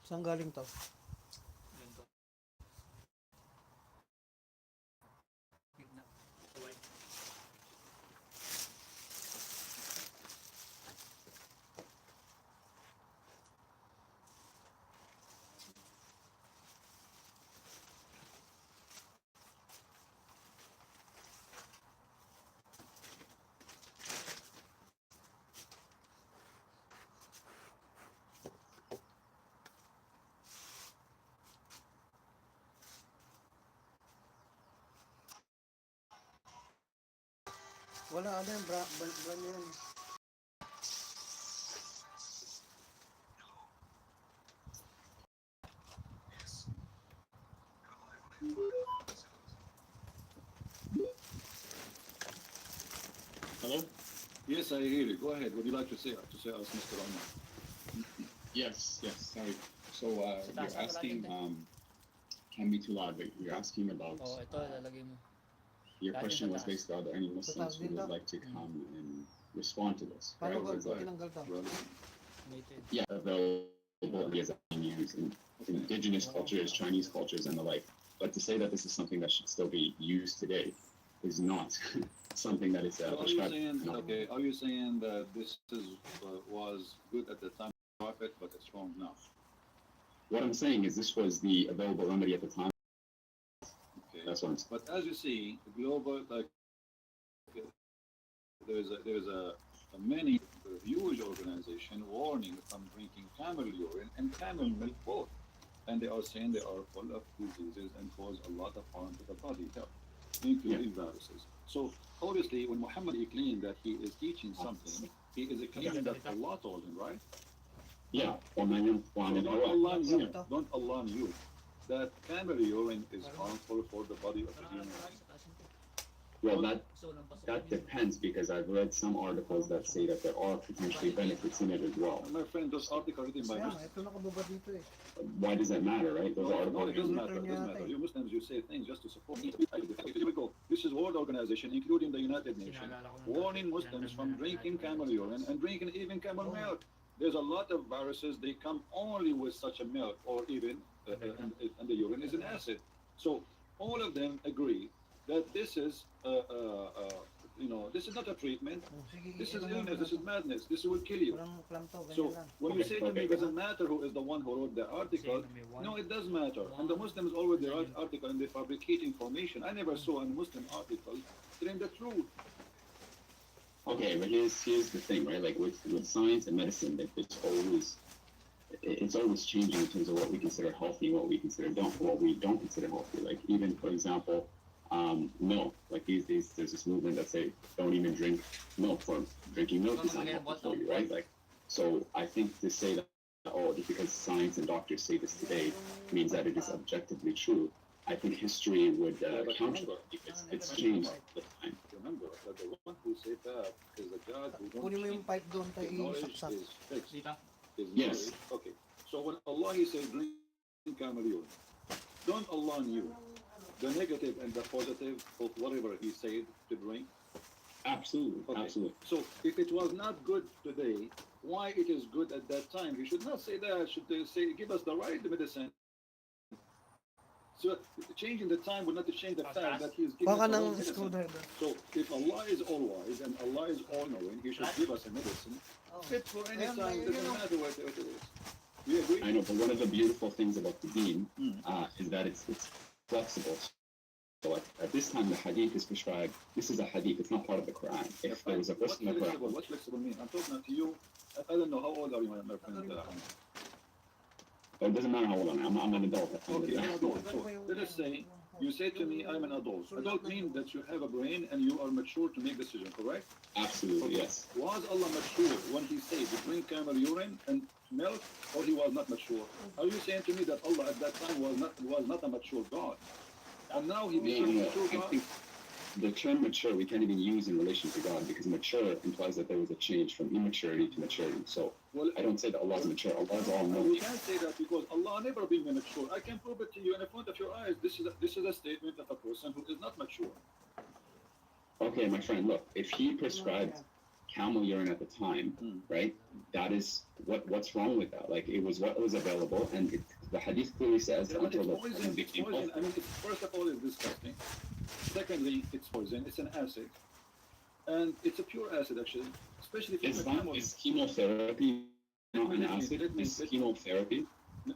Saan galing to? Yun to. Gitna. White. Wala, ano yan, brand yan. Hello? Yes, I hear you. Go ahead. What do you like to say us, Mr. Omar? Yes, sorry. So, you're asking, can be too loud, but you're asking about, Oh, ito lalagay mo. your Taas question yun was sa taas. based on any Muslims who would like to come and respond to this, right? Paano Was ko like, tinanggal to? Native. yeah, available as being used in indigenous cultures, Chinese cultures, and the like. But to say that this is something that should still be used today is not something that is So prescribed. are you saying that this was good at the time of the Prophet, but it's wrong now? What I'm saying is this was the available remedy at the time. Okay. That's what I'm saying. But as you see, global, like, there's a many huge organization warning from drinking camel urine and camel milk both, and they are saying they are full of diseases and cause a lot of harm to the body health, including viruses. So obviously, when Muhammad claimed that he is teaching something, he is claiming that Allah told him, right? Yeah, So don't alarm you that camel urine is harmful for the body of a human being. Well, that depends, because I've read some articles that say that there are potentially benefits in it as well. My friend, those articles written by Kaya nga, Muslims. ito nakababa dito eh. Why does that matter, right? Those No, articles. it doesn't matter. It doesn't matter. You Muslims, you say things just to support. Here we go. This is World Organization, including the United Nations, warning Muslims from drinking camel urine and drinking even camel milk. There's a lot of viruses. They come only with such a milk, or even and the urine is an acid. So all of them agree that this is this is not a treatment. This is illness. This is madness. This will kill you. Walang clam to, So ganyan lang. when you say to me it doesn't matter who is the one who wrote the article, no, it does matter. And the Muslims always write article and they fabricate information. I never saw a Muslim article telling the truth. Okay, but here's the thing, right? Like with science and medicine, like it's always changing in terms of what we consider healthy and what we don't consider healthy. Like even, for example, milk. Like these days, there's this movement that say don't even drink milk, for drinking milk is not healthy for you, right? Like, so I think to say that, oh, just because science and doctors say this today means that it is objectively true, I think history would counter it, because it's changed with time. Remember that the one who said that is the God who don't Kunin mo yung change. pipe doon tayo His knowledge isaksak. is fixed. Dito. His Yes. knowledge. Okay. So when Allah he says drink camel urine, don't Allah knew the negative and the positive of whatever he said to drink? Absolutely, Okay. absolutely. So if it was not good today, why it is good at that time? He should not say that. Should they say give us the right medicine? So changing the time will not change the fact that he is giving us Baka the ng wrong medicine. screwdriver. So if Allah is all wise and Allah is all knowing, he should give us a medicine fit for any Ayan, time. ayan, Doesn't ayan. matter what it is. You agree? I know, but one of the beautiful things about the deen Mm. is that it's flexible. So at this time, the hadith is prescribed. This is a hadith. It's not part of the Quran. If there was a verse in the Quran, What flexible mean? I'm talking to you. I don't know how old are you, my friend. it doesn't matter how old I am. I'm an adult. Okay, you're an adult. So let us say you say to me, I'm an adult. Adult means that you have a brain and you are mature to make decisions, correct? Absolutely, yes. Was Allah mature when he said to drink camel urine and milk, or he was not mature? Are you saying to me that Allah at that time was not a mature God? And now he became a mature I God? think the term mature we can't even use in relation to God, because mature implies that there was a change from immaturity to maturity. So Well, I don't say that Allah is mature. Allah is all you knowing. can't say that because Allah never been mature. I can prove it to you in front of your eyes. This is a statement of a person who is not mature. Okay, my friend, look, if he prescribed camel urine at the time, right? That is what's wrong with that? Like, it was what was available, and the hadith clearly says Yeah, but until the it's poison. camel It's became poison. healthy. I mean, first of all, it's disgusting. Secondly, it's poison. It's an acid, and it's a pure acid actually, especially from the camel. Is chemotherapy not an acid? Is chemotherapy?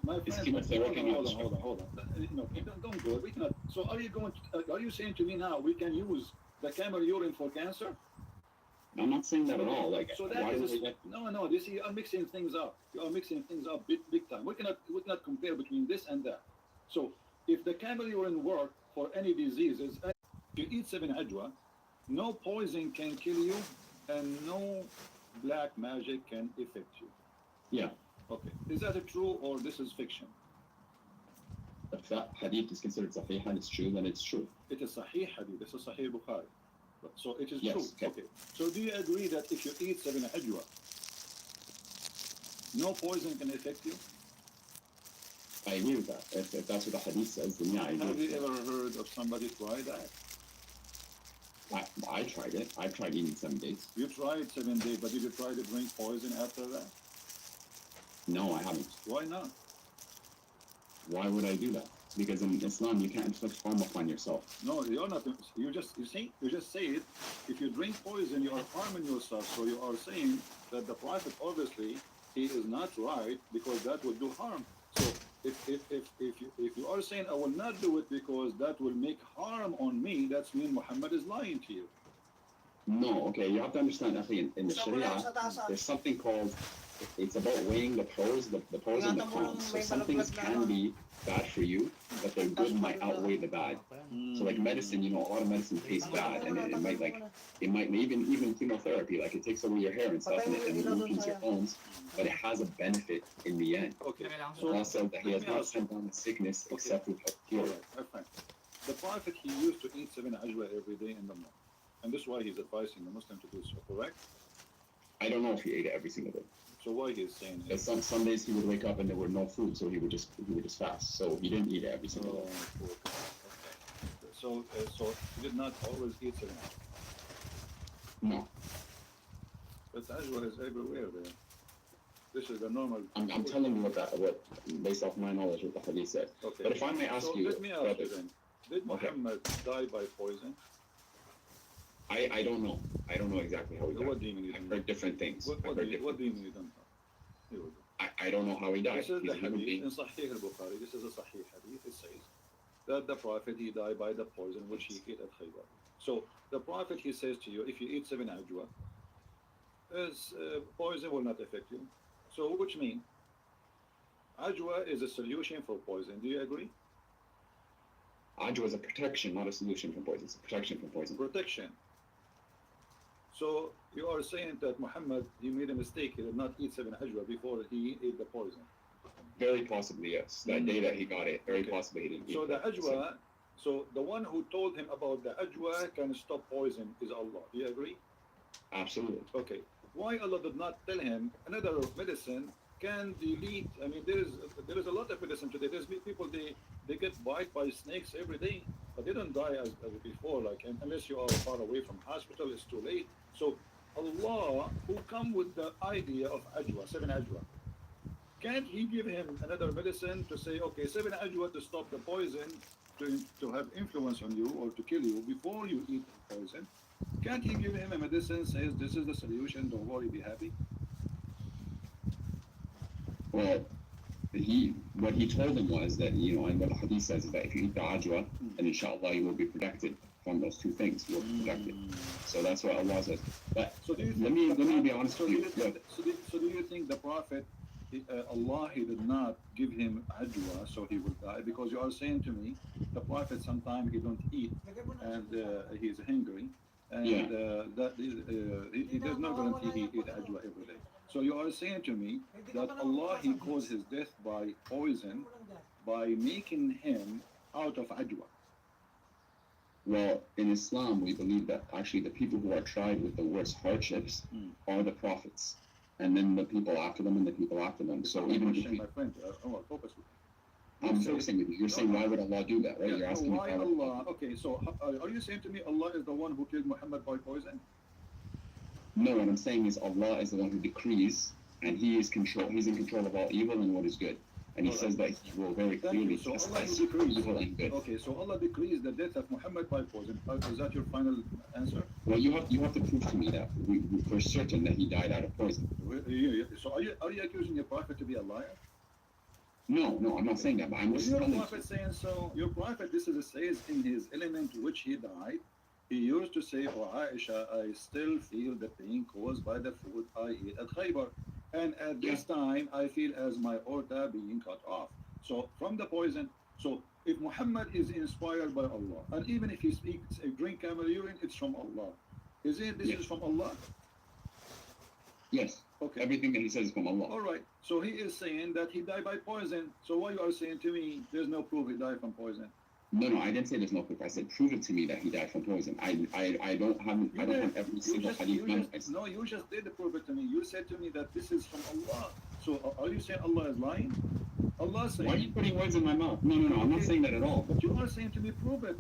My Is friend, chemotherapy not hold on. No, don't go. We cannot. So are you going? Are you saying to me now we can use the camel urine for cancer? I'm not saying that at all. Like, So that why is do we get? no. This you are mixing things up. You are mixing things up big time. We cannot compare between this and that. So if the camel urine work for any diseases, if you eat 7 ajwa, no poison can kill you, and no black magic can affect you. Yeah. Okay, is that true or this is fiction? If that hadith is considered sahih and it's true, then it's true. It is Sahih Hadith. This is Sahih Bukhari. So it is Yes, true. okay. So do you agree that if you eat 7 ajwa, no poison can affect you? I agree with that. If that's what the hadith says, then yeah, I agree. Have you with ever heard of somebody try that? that. I tried it. I tried eating 7 days. You tried 7 days, but did you try to drink poison after that? No, I haven't. Why not? Why would I do that? Because in Islam, you can't inflict harm upon yourself. No, you're not. You just say it. If you drink poison, you are harming yourself. So you are saying that the Prophet, obviously, he is not right because that would do harm. So if you are saying I will not do it because that will make harm on me, that's mean Muhammad is lying to you. No, okay, you have to understand, actually, in the Sharia, there's something called, it's about weighing the pros, the pros and the cons. So some things can be bad for you, but the good might outweigh the bad. So like medicine, a lot of medicine tastes bad, and it might even chemotherapy, like it takes away your hair and stuff, and it weakens your bones, but it has a benefit in the end. Okay. So Allah said that He has not sent down the sickness except with a cure. My friend, the Prophet, he used to eat 7 ajwa every day in the morning. And this is why he's advising the Muslim to do so, correct? I don't know if he ate it every single day. So why he's saying Because some days he would wake up and there were no food, so he would just fast. So he didn't eat it every single day. Poor guy. Okay. So he did not always eat 7 ajwa. No, But ajwa is everywhere there. This is the normal. I'm telling you what based off my knowledge, what the hadith said. Okay. But if I may ask so you, let me ask you then. Did Muhammad die by poison? I don't know. I don't know exactly how he died. What do you mean you I've don't heard different things. What do you mean you don't know? Here we go. I don't know how he died. This is He's the a human hadith being. in Sahih al-Bukhari. This is a Sahih hadith. It says that the Prophet, he died by the poison which he ate at Khaybar. So the Prophet, he says to you, if you eat 7 ajwa, poison will not affect you. So which means ajwa is a solution for poison. Do you agree? Ajwa is a protection, not a solution from poison. It's a protection from poison. Protection. So you are saying that Muhammad, he made a mistake. He did not eat 7 ajwa before he ate the poison. Very possibly, yes. That day that he got it, very possibly he didn't eat So the that. ajwa, so the one who told him about the ajwa can stop poison is Allah. Do you agree? Absolutely. Okay. Why Allah did not tell him another medicine can delete? I mean, there is a lot of medicine today. There's people they get bite by snakes every day, but they don't die as before. Like unless you are far away from hospital, it's too late. So Allah, who come with the idea of ajwa, 7 ajwa, can't He give him another medicine to say, okay, 7 ajwa to stop the poison, to have influence on you or to kill you before you eat poison? Can't He give him a medicine says this is the solution? Don't worry, be happy. Well, what he told him was that, and what the hadith says is that if you eat the ajwa, then inshallah you will be protected from those two things. You will be protected. So that's what Allah says. But So do you let me be honest with you. So do you think the Prophet, Allah, he did not give him ajwa so he will die? Because you are saying to me, the Prophet sometimes he don't eat and he is hungry, and he does not guarantee he eat ajwa every day. So you are saying to me that Allah, he caused his death by poison by making him out of ajwa. Well, in Islam, we believe that actually the people who are tried with the worst hardships are the prophets, and then the people after them, and the people after them. So even if my friend, focus with me. I'm focusing with you. You're saying, why would Allah do that, right? Yeah, You're asking why me Allah? Okay, so are you saying to me Allah is the one who killed Muhammad by poison? No, what I'm saying is Allah is the one who decrees, and He's in control of all evil and what is good. And He says that He will very clearly So Allah chastise decrees. evil and good. Okay, so Allah decrees the death of Muhammad by poison. Is that your final answer? Well, you have to prove to me that for certain that he died out of poison. So are you accusing your prophet to be a liar? No, I'm not saying that, but I'm just your telling prophet you. saying so. Your prophet, this is says in his element which he died. He used to say, "Oh Aisha, I still feel the pain caused by the food I ate at Khaybar, and at this time I feel as my aorta being cut off." So from the poison. So if Muhammad is inspired by Allah, and even if he speaks, drink camel urine, it's from Allah. Is it? This is from Allah. Yes. Okay. Everything that he says is from Allah. All right. So he is saying that he died by poison. So why you are saying to me there's no proof he died from poison? No, I didn't say there's no proof. I said prove it to me that he died from poison. I don't have every single hadith memorized. No, you just did prove it to me. You said to me that this is from Allah. So are you saying Allah is lying? Allah saying. Why are you putting words in my mouth? No, I'm not saying that at all. But you are saying to me, prove it.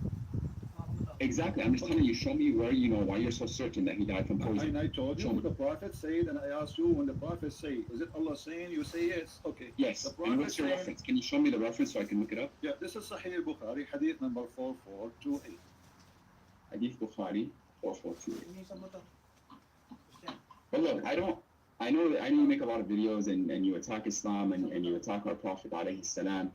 Exactly. I'm just telling you, show me where why you're so certain that he died from poison. And I told you what the Prophet said, and I asked you when the Prophet say, is it Allah saying? You say yes. Okay. Yes. And what's your reference? Can you show me the reference so I can look it up? Yeah, this is Sahih Bukhari, hadith number 4428. Hadith Bukhari 4428. But look, I know you make a lot of videos and you attack Islam and you attack our Prophet alayhi salam.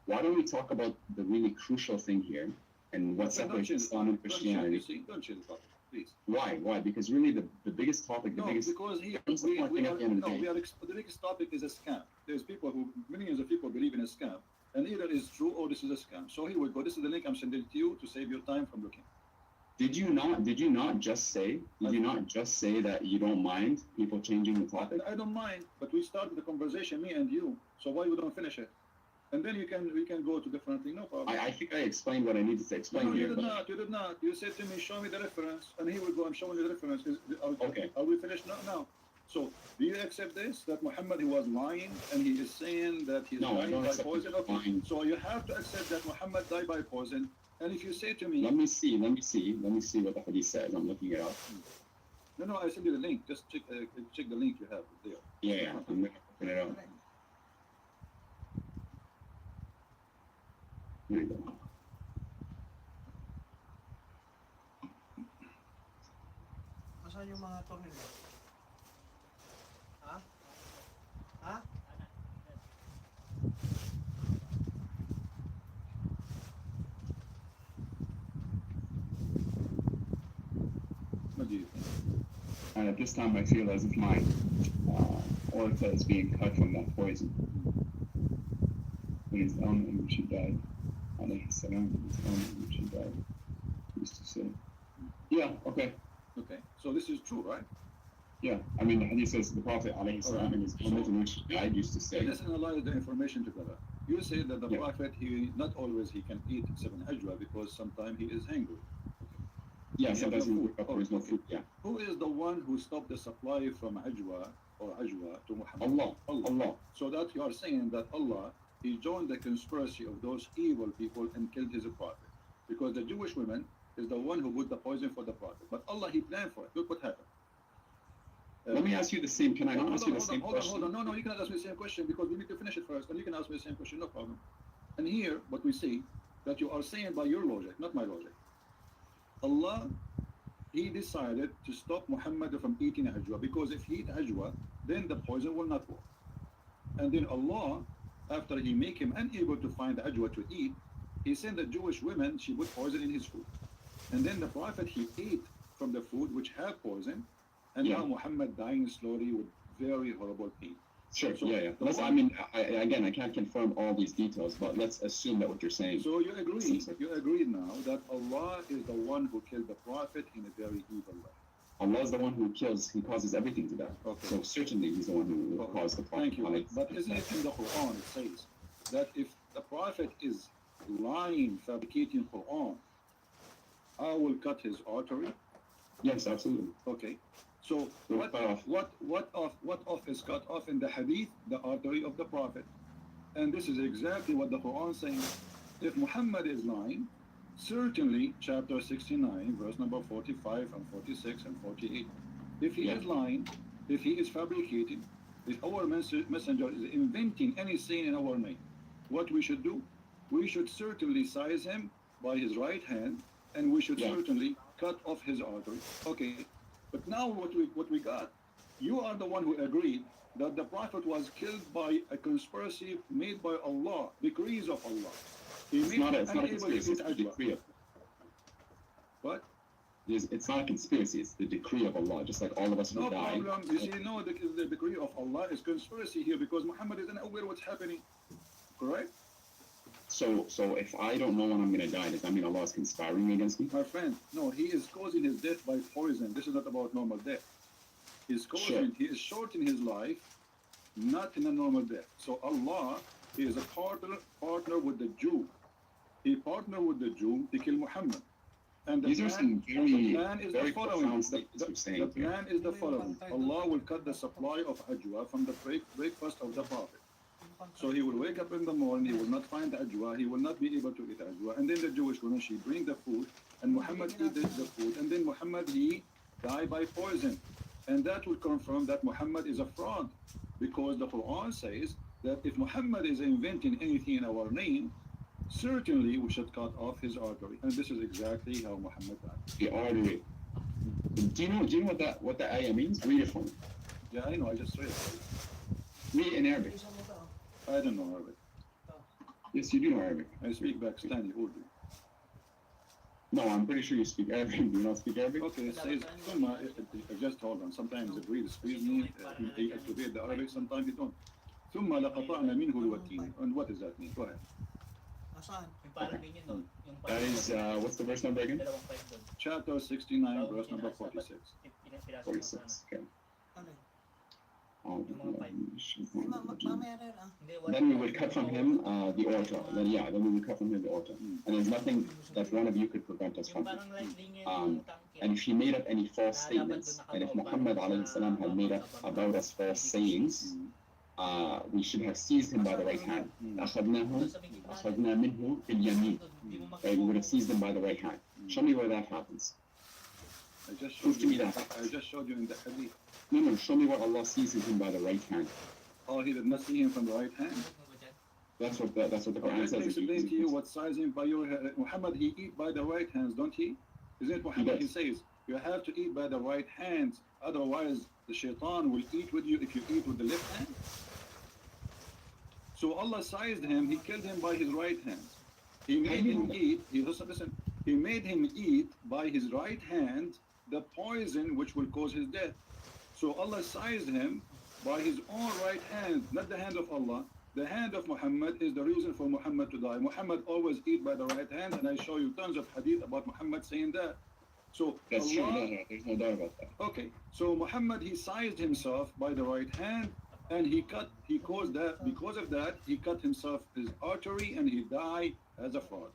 Why don't we talk about the really crucial thing here and what separates Islam and Christianity? Don't change the topic, please. Why? Because really the biggest topic, because here the biggest topic is a scam. There's people millions of people believe in a scam, and either it's true or this is a scam. So here we go. This is the link I'm sending to you to save your time from looking. Did you not just say that you don't mind people changing the topic? I don't mind, but we started the conversation, me and you. So why we don't finish it? And then we can go to different thing. No problem. I think I explained what I needed to explain here. You did not. You said to me, show me the reference, and here we go. I'm showing you the reference. Okay. Are we finished now? So do you accept this? That Muhammad, he was lying, and he is saying that he's dying by poison? Okay. So you have to accept that Muhammad died by poison. And if you say to me, let me see what the hadith says. I'm looking it up. No, I sent you the link. Just check the link you have there. Yeah, I'm gonna open it up. Here you go. Asan yung mga tornilyo? Ha? Ha? What do you think? And at this time, I feel as if my aorta is being cut from that poison. When his element in which he died, alayhi salam, his element in which he died, he used to say, yeah, okay. Okay, so this is true, right? Yeah, I mean, the hadith says the Prophet alayhi salam in his element in which he died used to say. Let's analyze the information together. You say that the Prophet, he not always he can eat 7 ajwa because sometimes he is hungry. Yeah, sometimes he wake up, there is no food, yeah. Who is the one who stopped the supply from ajwa to Muhammad? Allah. So that you are saying that Allah, he joined the conspiracy of those evil people and killed his prophet. Because the Jewish woman is the one who put the poison for the prophet. But Allah, he planned for it. Look what happened. Let me ask you the same. Can I ask you the same question? Hold on. No, you cannot ask me the same question because we need to finish it first. And you can ask me the same question, no problem. And here, what we see, that you are saying by your logic, not my logic. Allah, he decided to stop Muhammad from eating ajwa because if he eat ajwa, then the poison will not work. And then Allah, after he make him unable to find ajwa to eat, he sent the Jewish women, she put poison in his food. And then the Prophet, he ate from the food which have poison, and now Muhammad dying slowly with very horrible pain. Sure, so I can't confirm all these details, but let's assume that what you're saying. So you agree now that Allah is the one who killed the Prophet in a very evil way. Allah is the one who kills, he causes everything to die. Okay. So certainly he's the one who caused the Prophet. Thank you. But isn't it in the Quran, it says that if the Prophet is lying, fabricating Quran, I will cut his artery? Yes, absolutely. Okay. So what off is cut off in the hadith? The artery of the Prophet. And this is exactly what the Quran is saying. If Muhammad is lying, certainly chapter 69, verse number 45 and 46 and 48. If he is lying, if he is fabricating, if our messenger is inventing any sin in our name, what we should do? We should certainly size him by his right hand, and we should certainly cut off his artery. Okay, but now what we got? You are the one who agreed that the Prophet was killed by a conspiracy made by Allah, decrees of Allah. It's not a conspiracy, it's the decree of what? It's not a conspiracy, it's the decree of Allah, just like all of us will die. No problem. You see, no, the decree of Allah is conspiracy here because Muhammad isn't aware what's happening. Correct? So if I don't know when I'm going to die, does that mean Allah is conspiring against me? My friend, no, he is causing his death by poison. This is not about normal death. He is shortening his life, not in a normal death. So Allah, he is a partner with the Jew. He partnered with the Jew to kill Muhammad. And These are some very profound statements you're saying. The plan is the following. Allah will cut the supply of ajwa from the breakfast of the Prophet. So he will wake up in the morning, he will not find ajwa, he will not be able to eat ajwa. And then the Jewish woman, she bring the food, and Muhammad eat the food, and then Muhammad, he die by poison. And that will confirm that Muhammad is a fraud. Because the Quran says that if Muhammad is inventing anything in our name, certainly we should cut off his artery. And this is exactly how Muhammad died. The artery. Do you know what that ayah means? Read it for me. Yeah, I know, I just read it. Read it in Arabic. I don't know Arabic. Yes, you do know Arabic. I speak Pakistani Urdu. No, I'm pretty sure you speak Arabic. Do you not speak Arabic? Okay, it says, just hold on. Sometimes it reads squeeze me, you have to read the Arabic, sometimes you don't. ثم لقطعنا منه الوتين. And what does that mean? Go ahead. That is, what's the verse number again? Chapter 69, verse number 46. 46, okay. Mamaya Then we would cut from him the altar. Then we would cut from him the altar. And there's nothing that one of you could prevent us from. And if he made up any false statements, and if Muhammad alayhi salam had made up about us false sayings, we should have seized him by the right hand. أخذنا منه باليمين. We would have seized him by the right hand. Show me where that happens. Prove to me that. I just showed you in the hadith. No, show me where Allah seizes him by the right hand. Oh, he did not see him from the right hand? That's what the Quran Let says. me explain to you what sizing by your hand. Muhammad, he eat by the right hands, don't he? Isn't it Muhammad? He says, you have to eat by the right hands, otherwise the shaitan will eat with you if you eat with the left hand. So Allah sized him, he killed him by his right hand. He made him eat, he made him eat by his right hand the poison which will cause his death. So Allah sized him by his own right hand, not the hand of Allah. The hand of Muhammad is the reason for Muhammad to die. Muhammad always eat by the right hand, and I show you tons of hadith about Muhammad saying that. So That's Allah, true, there's no doubt about that. okay, so Muhammad, he sized himself by the right hand, and he caused that, because of that, he cut himself his artery, and he died as a fraud.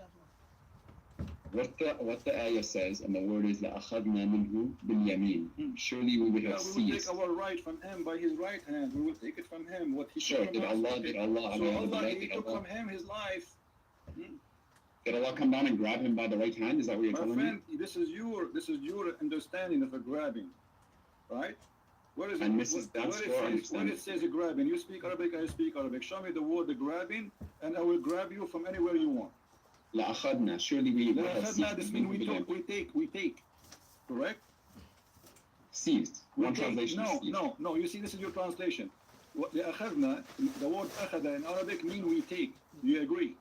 What the ayah says, and the word is لَأَخَذْنَا مِنْهُ بِالْيَمِينِ. Surely we would have We will seized. take our right from him by his right hand. We will take it from him. What he Sure, took did from us. Allah, So Allah, he took from him his life. did Allah come down and grab him by the right hand? Is that what you're My telling friend, me? this is your understanding of a grabbing, right? Where is And it? Mrs. Where That's it your says, when understanding. it says a grabbing, you speak Arabic, I speak Arabic. Show me the word the grabbing, and I will grab you from anywhere you want. لَأَخَذْنَا. Surely we would have seized. This means we take. Correct? Seized. One take. translation is seized. No. You see, this is your translation. لأخذنا, the word أخذ in Arabic mean we take. Do you agree?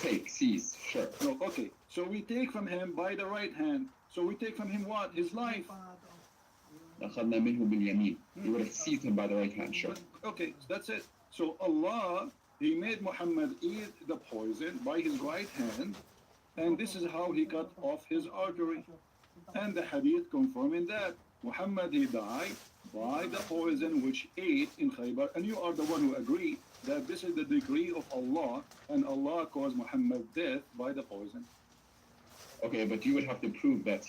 Take, seize, sure. No, okay. So we take from him by the right hand. So we take from him what? His life. لَأَخَذْنَا مِنْهُ بِالْيَمِينِ. We would have seized him by the right hand, sure. Okay, that's it. So Allah, he made Muhammad eat the poison by his right hand, and this is how he cut off his artery. And the hadith confirming that Muhammad, he died by the poison which ate in Khaybar, and you are the one who agreed that this is the decree of Allah, and Allah caused Muhammad death by the poison. Okay, but you would have to prove that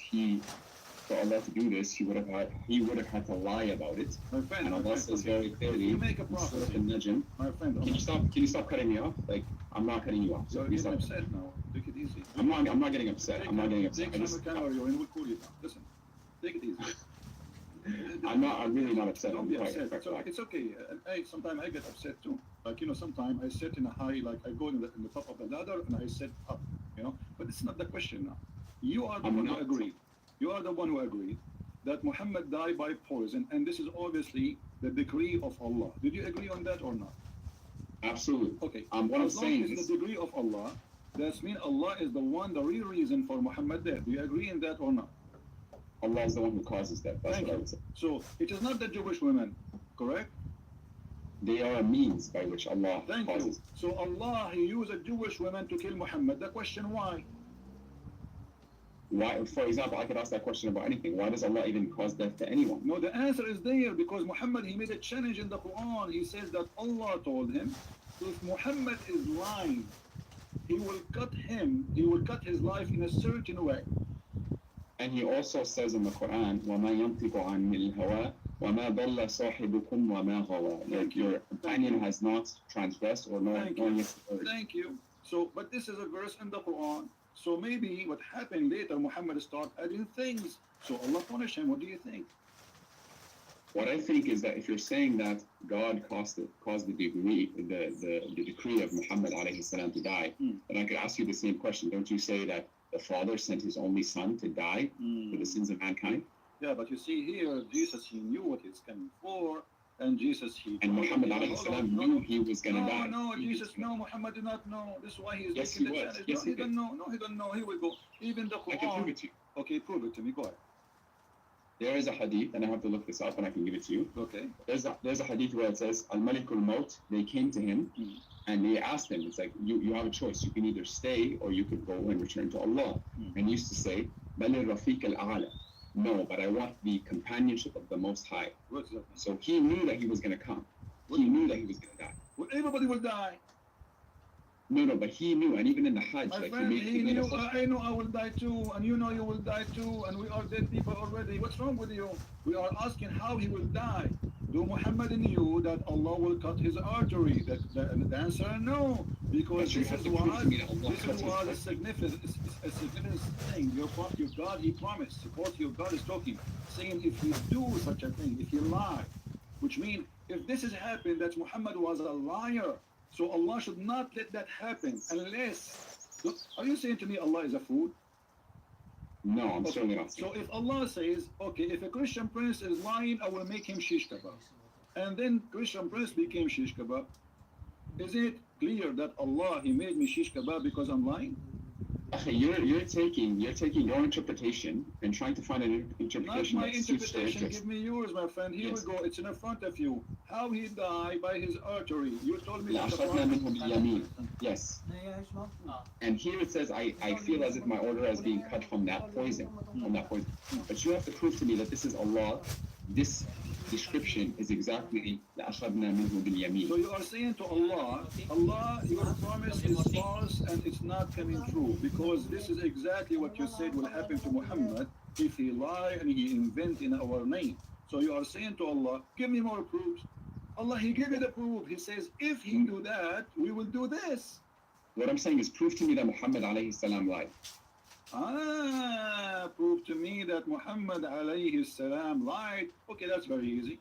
for Allah to do this, he would have had to lie about it. My friend, And Allah says very clearly, you make a in Surah prophecy. An-Najm, My friend, can you stop cutting me off? Like, I'm not cutting you off. So you're please getting stop. upset now. Take it easy. I'm not getting upset. I'm not getting upset. Take some camera, and we'll cool you down. Listen, take it easy. I'm really not upset. Don't I'm be quite upset. quite So relaxed. it's okay. Sometimes I get upset too. Like, sometimes I sit in a high, like I go in the top of the ladder and I sit up, But it's not the question now. You are the I'm one who not. agreed. You are the one who agreed that Muhammad died by poison, and this is obviously the decree of Allah. Did you agree on that or not? Absolutely. Okay. What I'm As long saying as is, the decree of Allah, that means Allah is the one, the real reason for Muhammad death. Do you agree in that or not? Allah is the one who causes that. That's Thank what I you. would say. So it is not the Jewish women, correct? They are a means by which Allah Thank you. causes. So Allah, He used Jewish women to kill Muhammad. The question why? Why, for example, I could ask that question about anything. Why does Allah even cause death to anyone? No, the answer is there because Muhammad, he made a challenge in the Quran. He says that Allah told him, if Muhammad is lying, he will cut his life in a certain way. And He also says in the Quran, وَمَا يَنطِقُ عَنِ الْهَوَىٰ وَمَا ضَلَّ صَاحِبُكُمْ وَمَا غَوَىٰ. Like your companion has not transgressed or nor yet erred. Thank you. So, but this is a verse in the Quran. So maybe what happened later, Muhammad started adding things. So Allah punished him. What do you think? What I think is that if you're saying that God caused the decree of Muhammad alayhi salam to die, then I could ask you the same question. Don't you say that the Father sent His only Son to die for the sins of mankind? Yeah, but you see here, Jesus, He knew what He's coming for, and Jesus, And Muhammad alayhi salam knew He was going to die. No, Jesus, no, Muhammad did not know. This is why He is Yes, making he the was. challenge. Yes, No, he he don't know. No, he don't know. Here we go. Even the Quran. I can prove it to you. Okay, prove it to me. Go ahead. There is a hadith, and I have to look this up, and I can give it to you. Okay. There's a hadith where it says, Al-Malikul Maut, they came to him, and they asked him, it's like, you have a choice. You can either stay, or you could go and return to Allah. And he used to say, Bal Rafiq al-A'la. No, but I want the companionship of the Most High. What's that? So he knew that he was going to come. He knew that he was going to die. Well, everybody will die. No, but he knew, and even in the Hajj, My like friend, he made a knew, khutbah. I know I will die too, and you know you will die too, and we are dead people already. What's wrong with you? We are asking how he will die. Do Muhammad knew that Allah will cut his artery? The answer no, because this is what a significant thing. Your God, He promised. Suppose your God is talking, saying if you do such a thing, if you lie, which means if this has happened, that Muhammad was a liar. So Allah should not let that happen unless. Look, are you saying to me Allah is a fool? No, I'm certainly not saying. So if Allah says, okay, if a Christian prince is lying, I will make him shish kebab, and then Christian prince became shish kebab, is it clear that Allah, He made me shish kebab because I'm lying? You're taking your interpretation and trying to find an Not interpretation my that suits their interpretation, interest. give me yours, my friend. Here Yes. we go, it's in front of you. How he died by his artery. You told me that the لأخذنا Prophet. منه باليمين. Yes. And here it says, I feel as if my order is being cut from that poison. But you have to prove to me that this is Allah. This description is exactly لأخذنا منه باليمين. So you are saying to Allah, Allah, your promise is false and it's not coming true, because this is exactly what you said will happen to Muhammad if he lie and he invent in our name. So you are saying to Allah, give me more proofs. Allah, He gave you the proof. He says, if He do that, we will do this. What I'm saying is prove to me that Muhammad alayhi salam lied. Prove to me that Muhammad alayhi salam lied. Okay, that's very easy.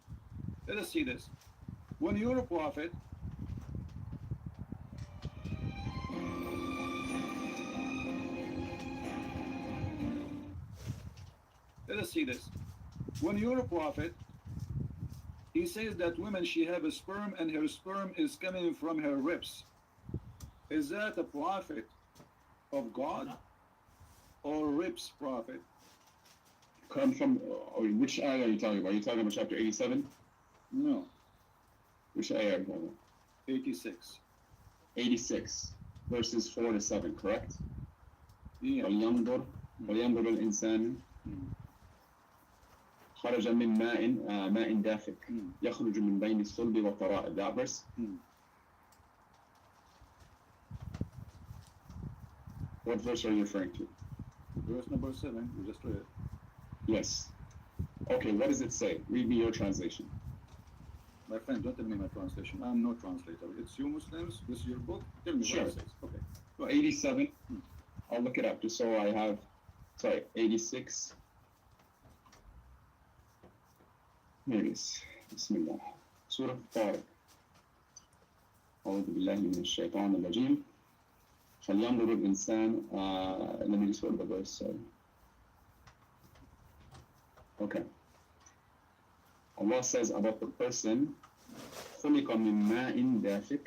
Let us see this. When you're a prophet, let us see this. When you're a prophet, he says that women, she have a sperm and her sperm is coming from her ribs. Is that a prophet of God or ribs prophet? Come from, which ayah are you talking about? Are you talking about chapter 87? No, Which ayah are you talking about? 86. 86, verses 4 to 7, correct? Yeah. وَلْيَنْظُرْ الْإِنسَانُ خرج من ماء دافق يخرج من بين الصلب والترائب. That verse? What verse are you referring to? Verse number 7, you just read it. Yes. Okay, what does it say? Read me your translation. My friend, don't tell me my translation. I'm no translator. It's you Muslims. This is your book. Tell me Sure. what it says. Okay. Go ahead. 87. I'll look it up just so I have. Sorry, 86. Here it is. Bismillah. Surah Tariq. أعوذ بالله من الشيطان الرجيم. فلينظر الإنسان. Let me just go to the verse. Okay. Allah says about the person خلق من ماء دافق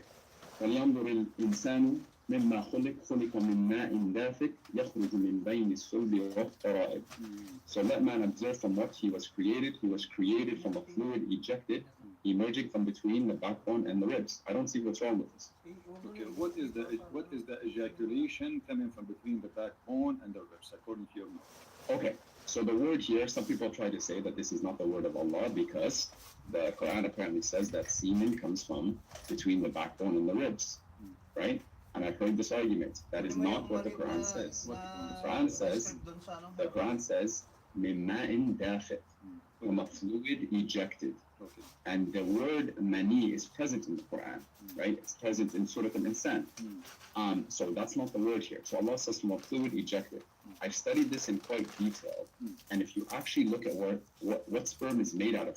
فلينظر الإنسان مما خلق من ماء دافق يخرج من بين الصلب والترائب. So that man observed from what he was created. He was created from a fluid ejected, emerging from between the backbone and the ribs. I don't see what's wrong with this. Okay, what is the ejaculation coming from between the backbone and the ribs, according to your knowledge? Okay, so the word here, some people try to say that this is not the word of Allah because the Quran apparently says that semen comes from between the backbone and the ribs, right? And I've heard this argument. That is not what the Quran says. The Quran says, مِن مَاءٍ دَافِقٍ, from a fluid ejected. Okay. And the word mani is present in the Quran, right? It's present in Surah Al-Insan. So that's not the word here. So Allah says from a fluid ejected. I've studied this in quite detail. And if you actually look at what sperm is made out of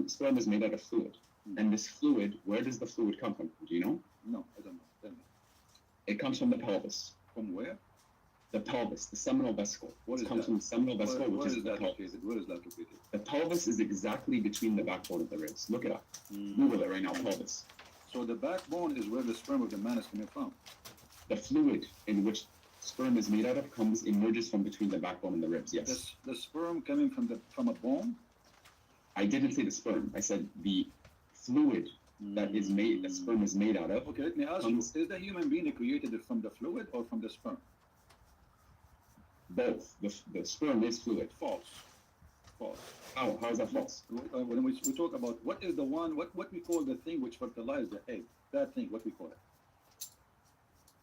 sperm is made out of fluid. And this fluid, where does the fluid come from? Do you know? No, I don't know. Tell me. It comes from the pelvis. From where? The pelvis, the seminal vesicle. What It comes from the seminal vesicle, Where which is is the that pelvis. located? Where is that located? The pelvis is exactly between the backbone of the ribs. Look it up. Google it right now, pelvis. So the backbone is where the sperm of the man is coming from. The fluid in which sperm is made out of emerges from between the backbone and the ribs, yes. The sperm coming from a bone? I didn't say the sperm. I said the fluid that sperm is made out of. Okay, let me ask you, is the human being created from the fluid or from the sperm? Both. The sperm is fluid. False. False. How is that false? When we talk about what is the one, what we call the thing which fertilizes the egg, that thing, what we call it?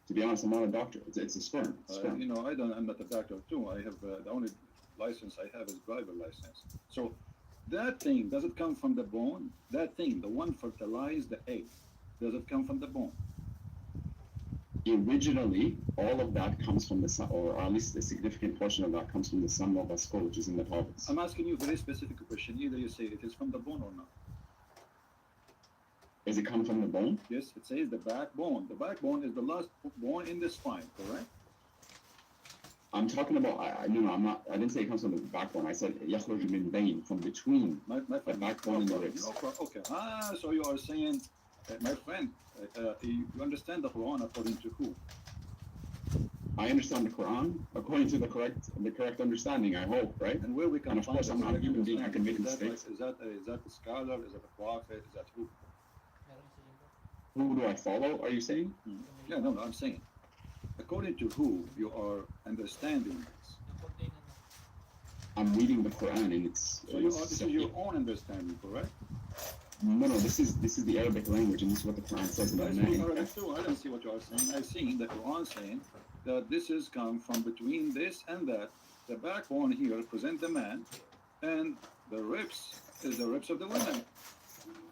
To be honest, I'm not a doctor. It's a sperm. Sperm. I'm not a doctor too. I have the only license I have is driver license. So that thing, does it come from the bone? That thing, the one fertilized the egg, does it come from the bone? Originally, all of that comes from or at least a significant portion of that comes from the seminal vesicle, which is in the pelvis. I'm asking you a very specific question. Either you say it is from the bone or not. Does it come from the bone? Yes, it says the backbone. The backbone is the last bone in the spine, correct? I'm talking about, I didn't say it comes from the backbone. I said يخرج من بين, from between my the backbone and the ribs. Okay. So you are saying, my friend, you understand the Quran according to who? I understand the Quran according to the correct understanding, I hope, right? And where we can and of find course, I'm not a human being. I can make is mistakes. Is that a scholar? Is that a prophet? Is that who? Who do I follow, are you saying? Yeah, no, I'm saying. According to who you are understanding this? I'm reading the Quran and it's... So this is your own understanding, correct? No, this is the Arabic language and this is what the Quran says about I man. don't see what you are saying. I've seen the Quran saying that this is come from between this and that. The backbone here represents the man and the ribs is the ribs of the woman.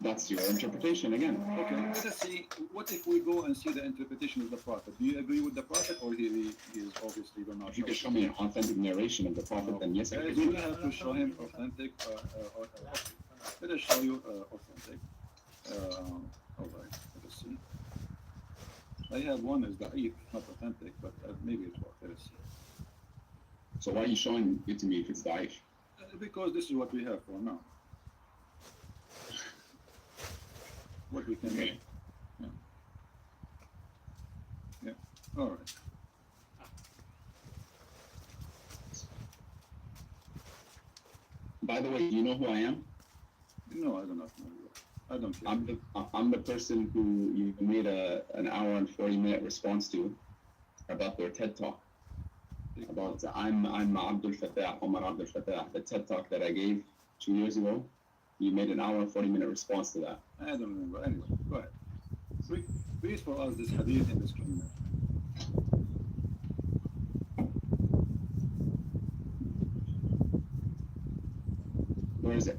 That's your interpretation again. Okay, let us see. What if we go and see the interpretation of the Prophet? Do you agree with the Prophet, or he is obviously not? If you could show me an authentic narration of the Prophet, then yes, I Guys, agree. we have to show him authentic. Let us show you authentic. All right, let us see. I have one is da'if, not authentic, but maybe it works. Let us see. So why are you showing it to me if it's da'if? Because this is what we have for now. What we can do. Okay. Yeah. All right. By the way, do you know who I am? No, I do not know you. I don't care. I'm the person who you made an hour and 40-minute response to about their TED Talk. About I'm Abdul Fattah, Omar Abdul Fattah, the TED Talk that I gave 2 years ago. You made an hour and 40-minute response to that. I don't remember. Anyway, go ahead. Read for us this hadith in this community. Where is it?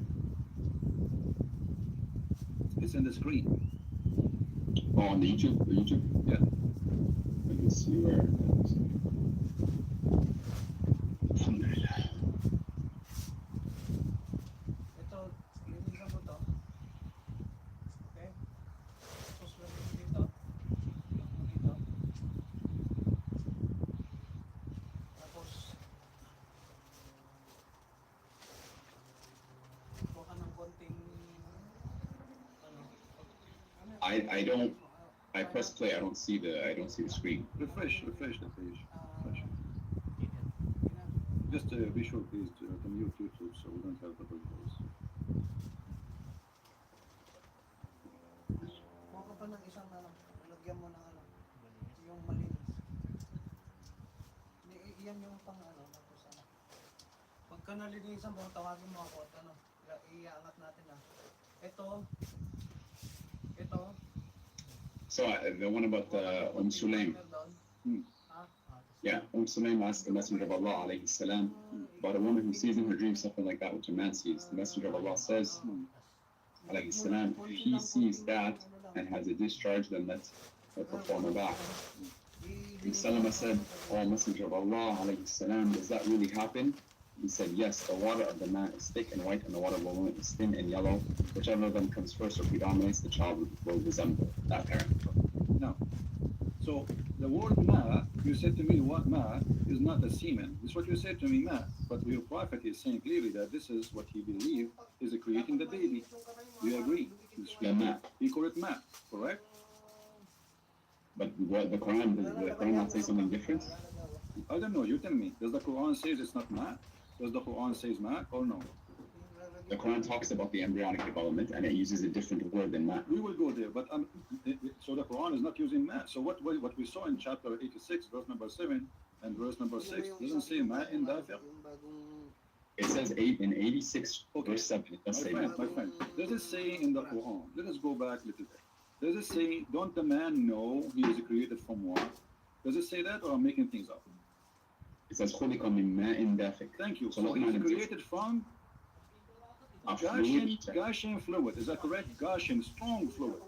It's in the screen. Oh, on the YouTube? Yeah. Let me see where it is. Alhamdulillah. Ito, yung isang I don't. I press play. I don't see the screen. Refresh the page. Refresh. Just be sure, please, to mute YouTube so we don't have double voice. Kuha ka pa ng isang lagyan mo ng yung malinis. Iyan yung pang tapos Pagka nalinisan mo, tawagin mo ako at iangat natin Ito. So the one about Sulaim. Yeah, Sulaim asked the Messenger of Allah alayhi salam about a woman who sees in her dream something like that which a man sees. The Messenger of Allah says, alayhi salam, if he sees that and has a discharge, then let her perform a bath. And Salama said, oh Messenger of Allah alayhi salam, does that really happen? He said, yes, the water of the man is thick and white and the water of the woman is thin and yellow. Whichever of them comes first or predominates, the child will resemble that parent. Now, so the word ma, you said to me, what ma is not a semen. This is what you said to me, ma. But your prophet is saying clearly that this is what he believed is creating the baby. Do you agree? Yeah, ma. He called it ma, correct? But what the Quran, does the Quran not say something different? I don't know, you tell me. Does the Quran say it's not ma? Does the Quran say ma or no? The Quran talks about the embryonic development and it uses a different word than ma. We will go there, but so the Quran is not using ma. So what we saw in chapter 86, verse number 7 and verse number 6, doesn't say ma in dafiq. It says 8 in 86, verse 7. It does say ma. My friend, does it say in the Quran? Let us go back a little bit. Does it say, don't the man know he is created from what? Does it say that, or I'm making things up? It says خُلِقَ مِن مَاءٍ دَافِقٍ. Thank you. So So he's created from a fluid, Gaussian fluid. Is that correct? Gaussian, strong fluid.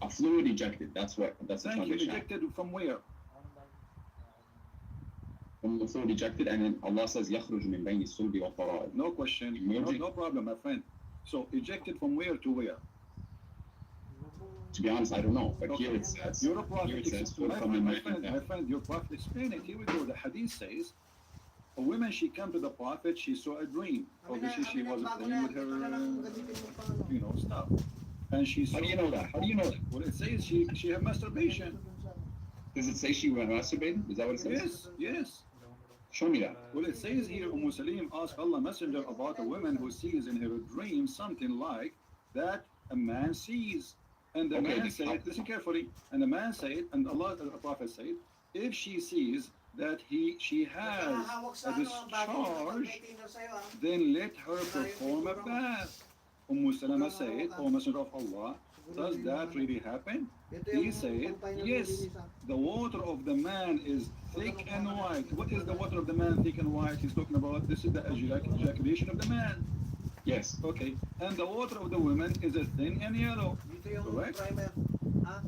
a fluid ejected. That's the Thank you. foundation. Ejected from where? From the fluid ejected, and then Allah says يَخْرُجُ مِن بَيْنِ الصُّلْبِ وَالتَّرَائِبِ. No question. No problem, my friend. So ejected from where to where? To be honest, I don't know. But Okay. here it says, You're a prophet. here it says My خُلِقَ مِن my مَاءٍ friend, دَافِقٍ. your prophet explain it. Here we go. The hadith says, a woman, she came to the prophet, she saw a dream. Obviously, she was playing with her, stuff. And she saw, How do you know that? How do you know that? well, it says she had masturbation. Does it say she went masturbating? Is that what it says? Yes. Show me that. Well, it says here, Salim asked Allah Messenger about a woman who sees in her dream something like that a man sees. And the man said, listen carefully, and the man said, and Allah, the Prophet said, if she sees that she has a discharge, then let her perform a bath. Salama said, O Messenger of Allah, does that really happen? He said, yes, the water of the man is thick and white. What is the water of the man thick and white? He's talking about, this is the ejaculation of the man. Yes. Okay. And the water of the woman is a thin and yellow. Correct?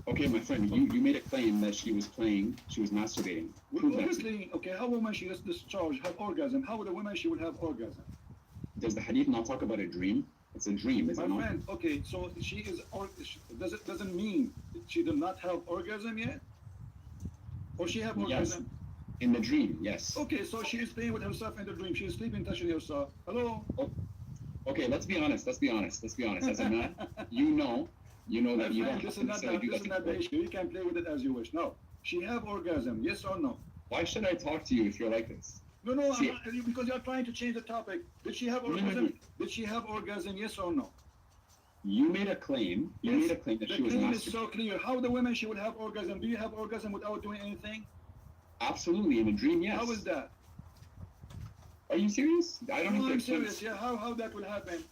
Okay, my friend, you made a claim that she was masturbating. Well, obviously, okay, how a woman she is discharged, have orgasm? How would a woman she will have orgasm? Does the hadith not talk about a dream? It's a dream, is it My not? friend, okay, so she is, doesn't mean she did not have orgasm yet? Or she have orgasm? Yes. In the dream, yes. Okay, so she is playing with herself in the dream. She is sleeping, touching herself. Hello? Oh, okay, let's be honest. As a man, you know that you don't have This to is not necessarily do that. the issue. You can play with it as you wish. No. She have orgasm, yes or no? Why should I talk to you if you're like this? No, See, I'm not, because you're trying to change the topic. Did she have No. orgasm? Did she have orgasm, yes or no? You made a claim. You Yes, made a claim that the she was claim is masturbating. so clear. How the women she would have orgasm? Do you have orgasm without doing anything? Absolutely, in a dream, yes. How is that? Are you serious? I don't No, have to I'm explain. serious. Yeah, how that will happen?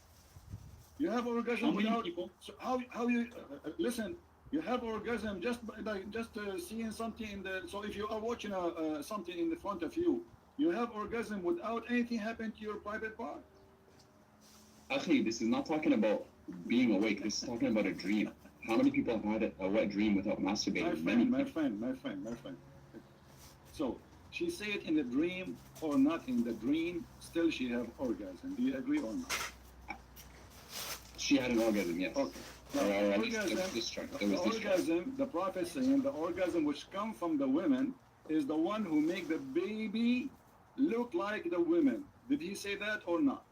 You have orgasm How many without. people? So how you listen? You have orgasm just seeing something in the. So if you are watching something in the front of you, you have orgasm without anything happening to your private part. Akhi, this is not talking about being awake. This is talking about a dream. How many people have had a wet dream without masturbating? My friend. So she say it in the dream or not in the dream, still she have orgasm. Do you agree or not? She had an orgasm, yes. Okay. Or at least Orgasm, it was discharged. the orgasm, the Prophet saying the orgasm which come from the women is the one who make the baby look like the women. Did he say that or not?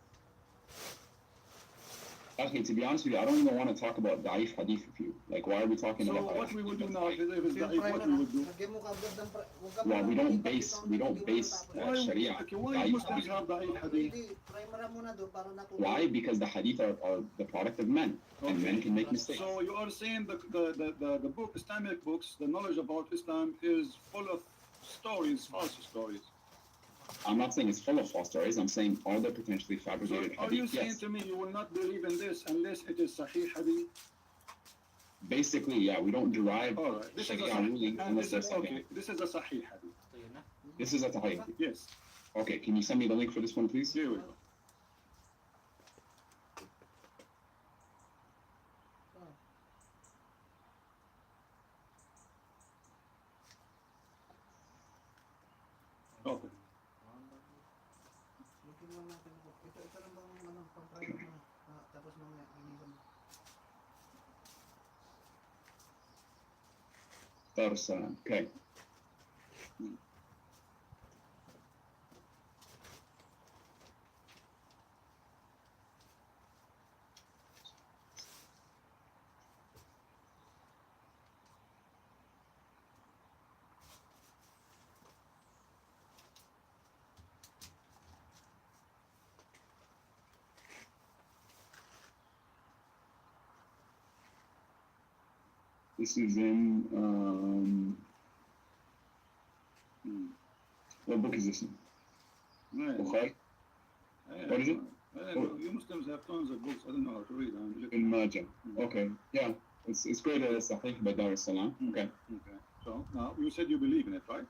Okay, to be honest with you, I don't even want to talk about da'if hadith with you. Like, why are we talking So about what da'if we will do hadith? now, if it's Yung da'if, what primer we na, will do? lagyan mo kaagad ng huwag ka Well, muna we don't mag-ipat base ito, we don't hindi mo base natapos. sharia Okay, why da'if Muslims hadith. have da'if hadith? Hindi, primer muna doon para natutunan. Why? Because the hadith are the product of men, and Okay. men can make mistakes. So you are saying the book, Islamic books, the knowledge about Islam is full of stories, false stories. I'm not saying it's full of false stories. I'm saying are there potentially So fabricated are you hadith? saying Yes. to me you will not believe in this unless it is Sahih hadith? Basically, yeah, we don't derive All right. This is a sharia Sahih. ruling And unless this is there's okay. This is a Sahih hadith. So yun na. This is a tahayy. Yes. Okay, can you send me the link for this one, please? Here we go. Okay. Looking lang natin ako. Ito lang bang ano, pang-primer mo. Tapos mga iniwan mo. Darussalam. Okay. This is in what book is this in? Right. Bukhari? What is it? I don't know. You Muslims have tons of books. I don't know how to read. I'm looking. In Majah. Okay. Yeah. It's great as Sahih by Dar es Salaam. Okay. Okay. So now you said you believe in it, right?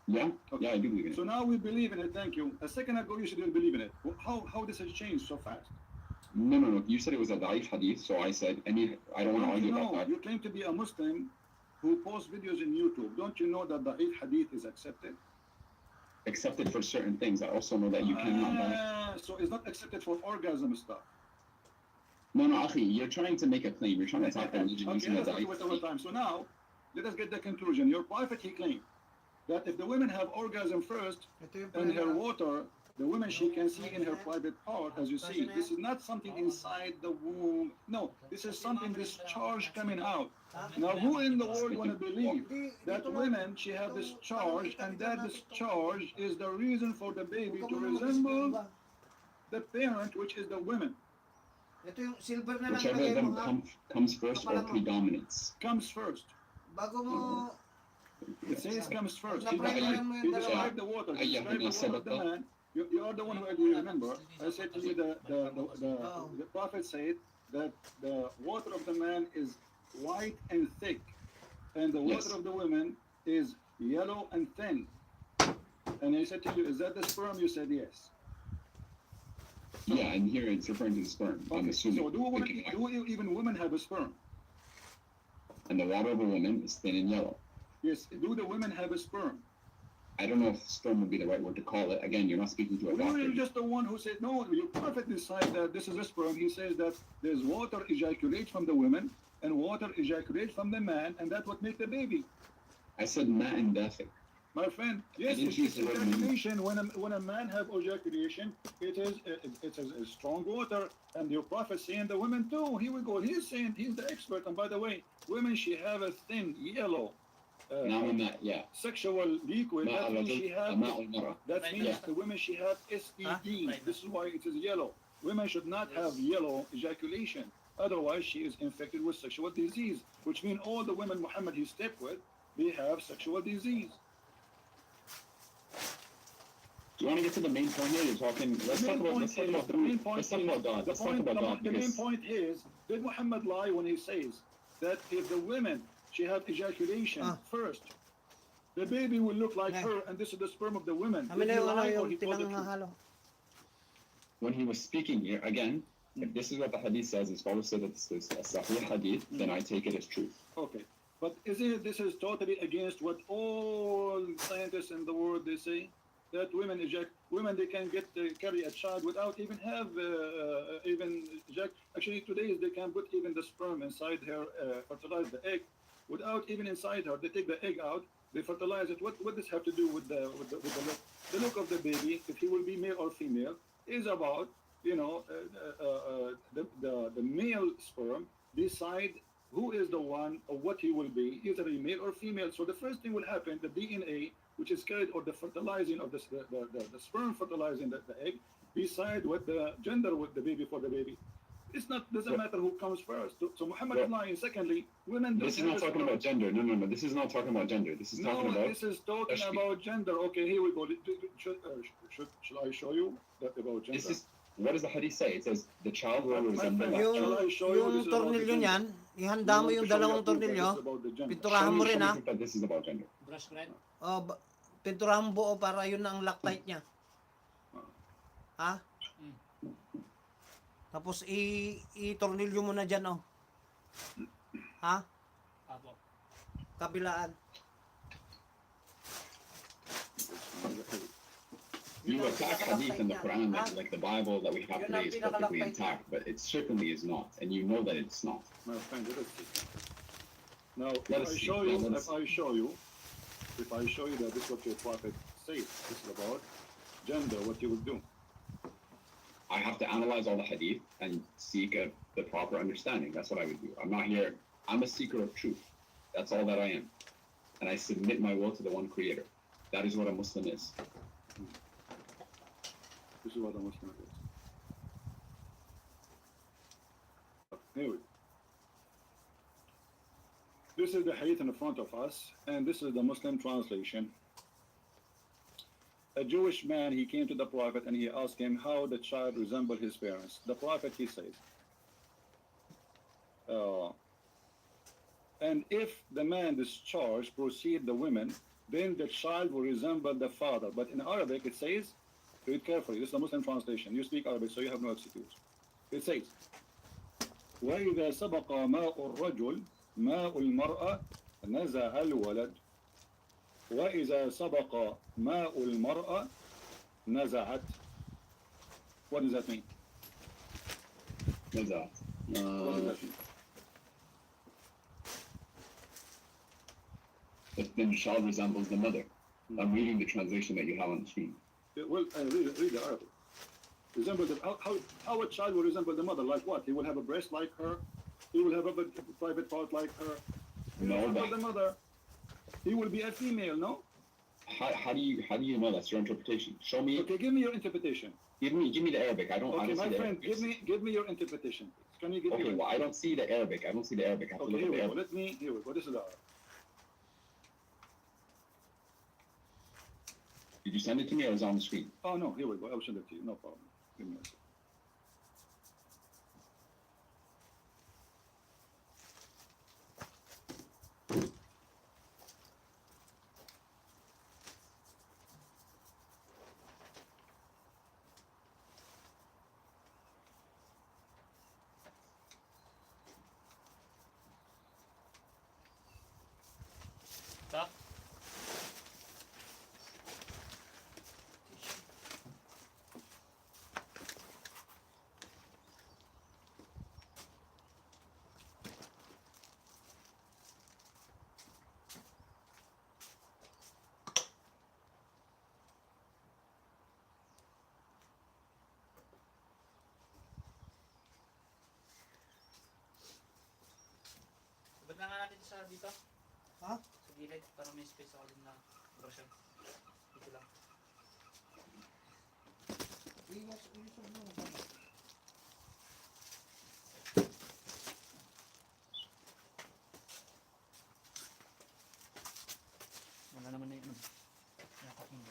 Yeah? Okay. Yeah, I do believe in it. So now we believe in it. Thank you. A second ago you said you believe in it. How this has changed so fast? No. You said it was a da'if hadith, so I said I don't want to argue about that. You claim to be a Muslim who posts videos in YouTube. Don't you know that the hadith is accepted? Accepted for certain things. I also know that you cannot. So it's not accepted for orgasm stuff. No, Akhi, you're trying to make a claim. You're trying to talk religion Okay, using a let's not da'if waste our hadith. time. So now, let us get the conclusion. Your prophet, he claimed that if the women have orgasm first Ito yung in her primer. water, the women she can see in her private part, as you see. This is not something inside the womb. No, this is something discharge coming out. Now, who in the world want to believe that women, she have this charge, and that discharge is the reason for the baby to resemble the parent, which is the women? Ito yung silver na lang Whichever of lagay them mo ha. comes first or predominates. Comes first. Bago mo, It says comes first. Na primer mo He yung dalawa. described the water. He described the water of the man. You are the one who remember. I said to you the prophet said that the water of the man is white and thick, and the water Yes. of the women is yellow and thin. And I said to you, is that the sperm? You said yes. Yeah, and here it's referring to the sperm. I'm assuming. So do even women have a sperm? And the water of a woman is thin and yellow. Yes. Do the women have a sperm? I don't know if sperm would be the right word to call it. Again, you're not speaking to a Well, doctor. you're just the one who said, no, your prophet decided that this is a sperm. He says that there's water ejaculate from the women and water ejaculate from the man, and that's what makes the baby. I said ma and dafiq. My friend, yes, didn't it's use the word ejaculation. When a man have ejaculation, it's a strong water, and your prophet saying the women too. Here we go. He's saying he's the expert. And by the way, women she have a thin yellow Yeah. sexual liquid. Ma That means she have. al-mara. That Right, means yeah. the women she have STD. Right. This is why it is yellow. Women should not have yellow ejaculation. Otherwise, she is infected with sexual disease, which means all the women Muhammad he slept with, they have sexual disease. Do you want to get to the main point here? You're talking. Let's talk about God. Let's talk about God. The main point is, did Muhammad lie when he says that if the women she have ejaculation first, the baby will look like her, and this is the sperm of the women? Kami Did na he yung ano lie or yung he told the truth? tinanghahalo. When he was speaking here, again, if this is what the hadith says, his father said that this is a sahih hadith, then I take it as truth. Okay, but this is totally against what all scientists in the world they say, that women they can carry a child without even have actually today they can put even the sperm inside her, fertilize the egg without even inside her. They take the egg out, they fertilize it. What does this have to do with the look? The look of the baby, if he will be male or female, is about the male sperm decide who is the one or what he will be, either a male or female. So the first thing will happen, the DNA, which is carried, or the fertilizing of the sperm fertilizing the egg, decide what the gender with the baby for the baby. It's not doesn't matter who comes first. So Muhammad is lying. Secondly, women. This is not talking about gender. No. This is not talking about gender. This is talking about. This is talking about gender. Okay, here we go. Shall I show you that about gender? This is. What does the hadith say? It says the child will resemble. Yung tornilyo niyan, ihanda mo yung dalawang tornilyo, pinturahan mo rin ha. This is about gender. Brush grind. Pinturahan mo buo para yun na ang loctite niya. Ha? Tapos i-tornilyo mo na dyan, oh. Ha? Apo. Kabilaan. You attack hadith in the Quran like the Bible that we have today is perfectly intact, but it certainly is not, and you know that it's not. My friend, let us see. Now, if I show you that this is what your prophet says, this is about gender, what you will do. I have to analyze all the hadith and seek the proper understanding. That's what I would do. I'm not here. I'm a seeker of truth. That's all that I am. And I submit my will to the one creator. That is what a Muslim is. This is what a Muslim is. Anyway, this is the hadith in front of us, and this is the Muslim translation. A Jewish man, he came to the Prophet and he asked him how the child resembled his parents. The Prophet, he says, and if the man discharged proceed the women, then the child will resemble the father. But in Arabic it says, read carefully, this is the Muslim translation. You speak Arabic, so you have no excuse. It says, وَإِذَا سَبَقَ مَاءُ الرَّجُلِ مَاءُ الْمَرْأَةِ نَزَعَ الْوَلَدِ وَإِذَا سَبَقَ مَاءُ الْمَرْأَةِ نَزَعَتْ. What does that mean? What does that mean? Then the child resembles the mother. I'm reading the translation that you have on the screen. Well, read the Arabic. Resemble how a child will resemble the mother, like what? He will have a breast like her. He will have a private part like her. He will resemble the mother. He will be a female, no? How do you know that's your interpretation? Show me. Okay, give me your interpretation. Give me the Arabic. I don't. Okay, my friend, give me your interpretation. Can you give me? Okay, well, I don't see the Arabic. I have to here look we at the go. Arabic. Here we go. This is the Arabic. Did you send it to me or is it on the screen? Oh no, here we go. I'll send it to you. No problem. Give me a second. Stop. Ba't na nga natin sa dito? Ha? Sa gilid, para may space ako din na brusher. Dito lang. Iwas mo. Wala naman na yun. Nakapin.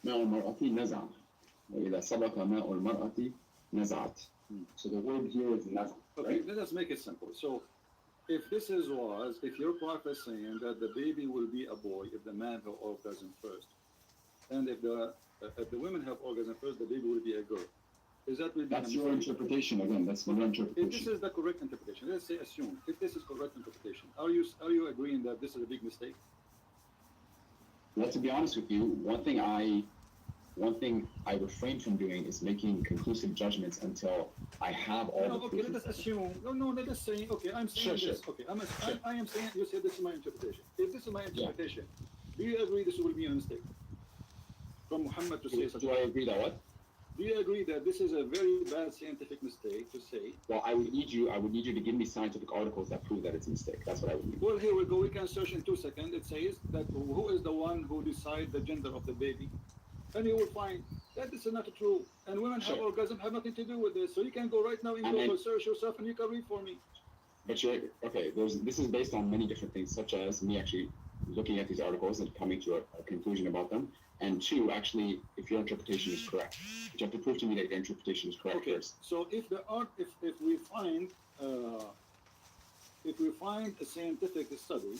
ماء المرأة نزع وإذا سبق ماء المرأة نزعت. So the word here is نزع. Okay, let us make it simple. So, if your prophet saying that the baby will be a boy if the man have orgasm first, and if the women have orgasm first, the baby will be a girl. Is that will be That's your interpretation again. That's your interpretation. If this is the correct interpretation, let's say assume if this is correct interpretation, are you agreeing that this is a big mistake? Well, to be honest with you, one thing I one thing I refrain from doing is making conclusive judgments until I have all No, the okay, proof. let us assume. No, let us say. Okay, I'm saying Sure, this. sure. Okay, Sure. I am saying. You said this is my interpretation. If this is my Yeah. interpretation, do you agree this will be a mistake from Muhammad to say such? Do I agree that what? Do you agree that this is a very bad scientific mistake to say? Well, I would need you to give me scientific articles that prove that it's a mistake. That's what I would need. Well, here we go. We can search in 2 seconds. It says that who is the one who decides the gender of the baby, and you will find that this is not true. And women have Sure. orgasm have nothing to do with this. So you can go right now and go search yourself, and you can read for me. But okay. This is based on many different things, such as me actually looking at these articles and coming to a conclusion about them, and two, actually, if your interpretation is correct, you have to prove to me that your interpretation is correct first. So if we find a scientific study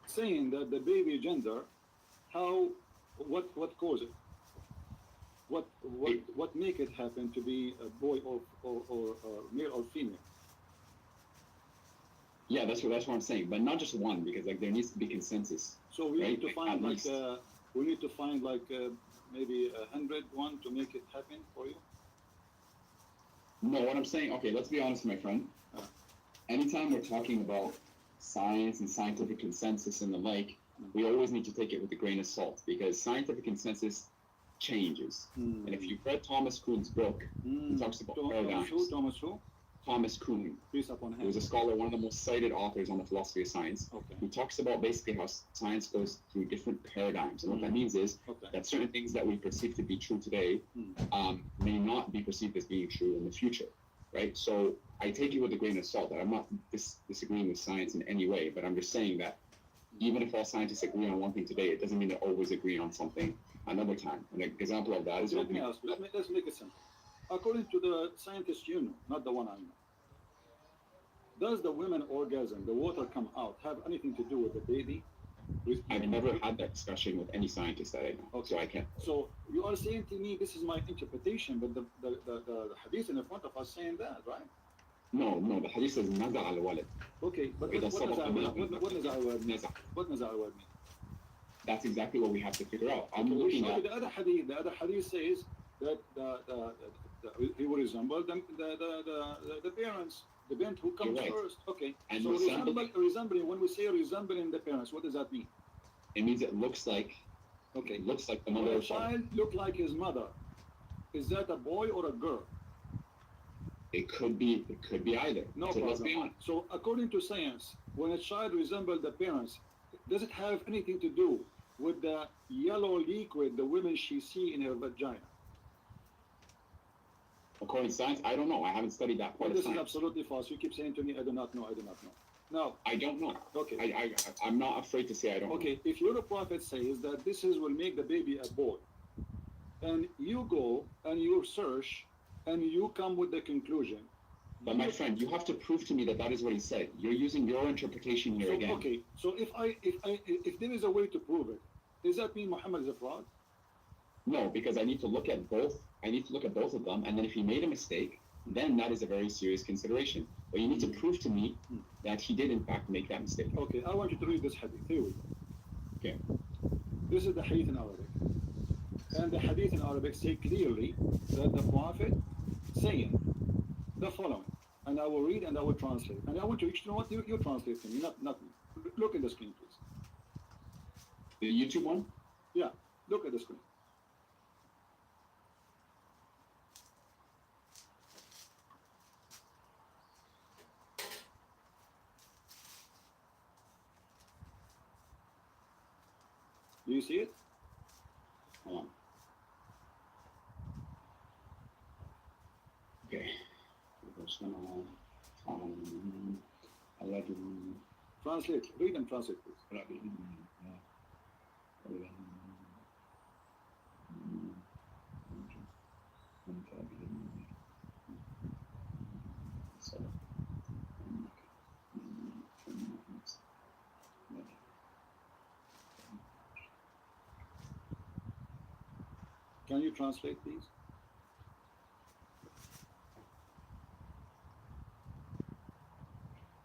saying that the baby gender, what cause it? What make it happen to be a boy or male or female? Yeah, that's what I'm saying, but not just one, because like there needs to be consensus. So we need to find like maybe 101 to make it happen for you. No, what I'm saying, okay, let's be honest, my friend. Anytime we're talking about science and scientific consensus and the like, we always need to take it with a grain of salt, because scientific consensus changes. And if you've read Thomas Kuhn's book, he talks about paradigms. Thomas who? Thomas Kuhn. Peace upon him. He was a scholar, one of the most cited authors on the philosophy of science. Okay. He talks about basically how science goes through different paradigms. And what that means is that certain things that we perceive to be true today may not be perceived as being true in the future, right? So I take it with a grain of salt that I'm not disagreeing with science in any way, but I'm just saying that even if all scientists agree on one thing today, it doesn't mean they always agree on something another time. An example of that is... Let's make it simple. According to the scientists you know, not the one I know, does the women orgasm, the water come out, have anything to do with the baby? I've never had that discussion with any scientist that I know, so I can't. So you are saying to me this is my interpretation, but the hadith in front of us saying that, right? No, the hadith says naza al walad. Okay, but what does that mean? What does that word mean? What does that word mean? That's exactly what we have to figure out. I'm looking at the other hadith says that he will resemble the parents, the bent who comes first. Okay. And so resembling, when we say resembling the parents, what does that mean? It means it looks like. Okay. It looks like the mother. When a child look like his mother, is that a boy or a girl? It could be either. No so problem. Let's be honest. So according to science, when a child resembles the parents, does it have anything to do with the yellow liquid the woman she see in her vagina? According to science, I don't know. I haven't studied that part of This science. is absolutely false. You keep saying to me, I do not know. No. I don't know. Okay. I'm not afraid to say I don't know. Okay, if your prophet says that will make the baby a boy, and you go and you search, and you come with the conclusion. But my friend, you have to prove to me that is what he said. You're using your interpretation here again. Okay, so if there is a way to prove it, does that mean Muhammad is a fraud? No, because I need to look at both. I need to look at both of them, and then if he made a mistake, then that is a very serious consideration. But you need to prove to me that he did in fact make that mistake. Okay, I want you to read this hadith. Here we go. Okay. This is the hadith in Arabic. And the hadith in Arabic say clearly that the Prophet saying the following. And I will read and I will translate. And I want you to know what you translate to me, not me. Look at the screen, please. The YouTube one? Yeah, look at the screen. Do you see it? Hold on. Okay. Translate. Read and translate, please. Can you translate, please?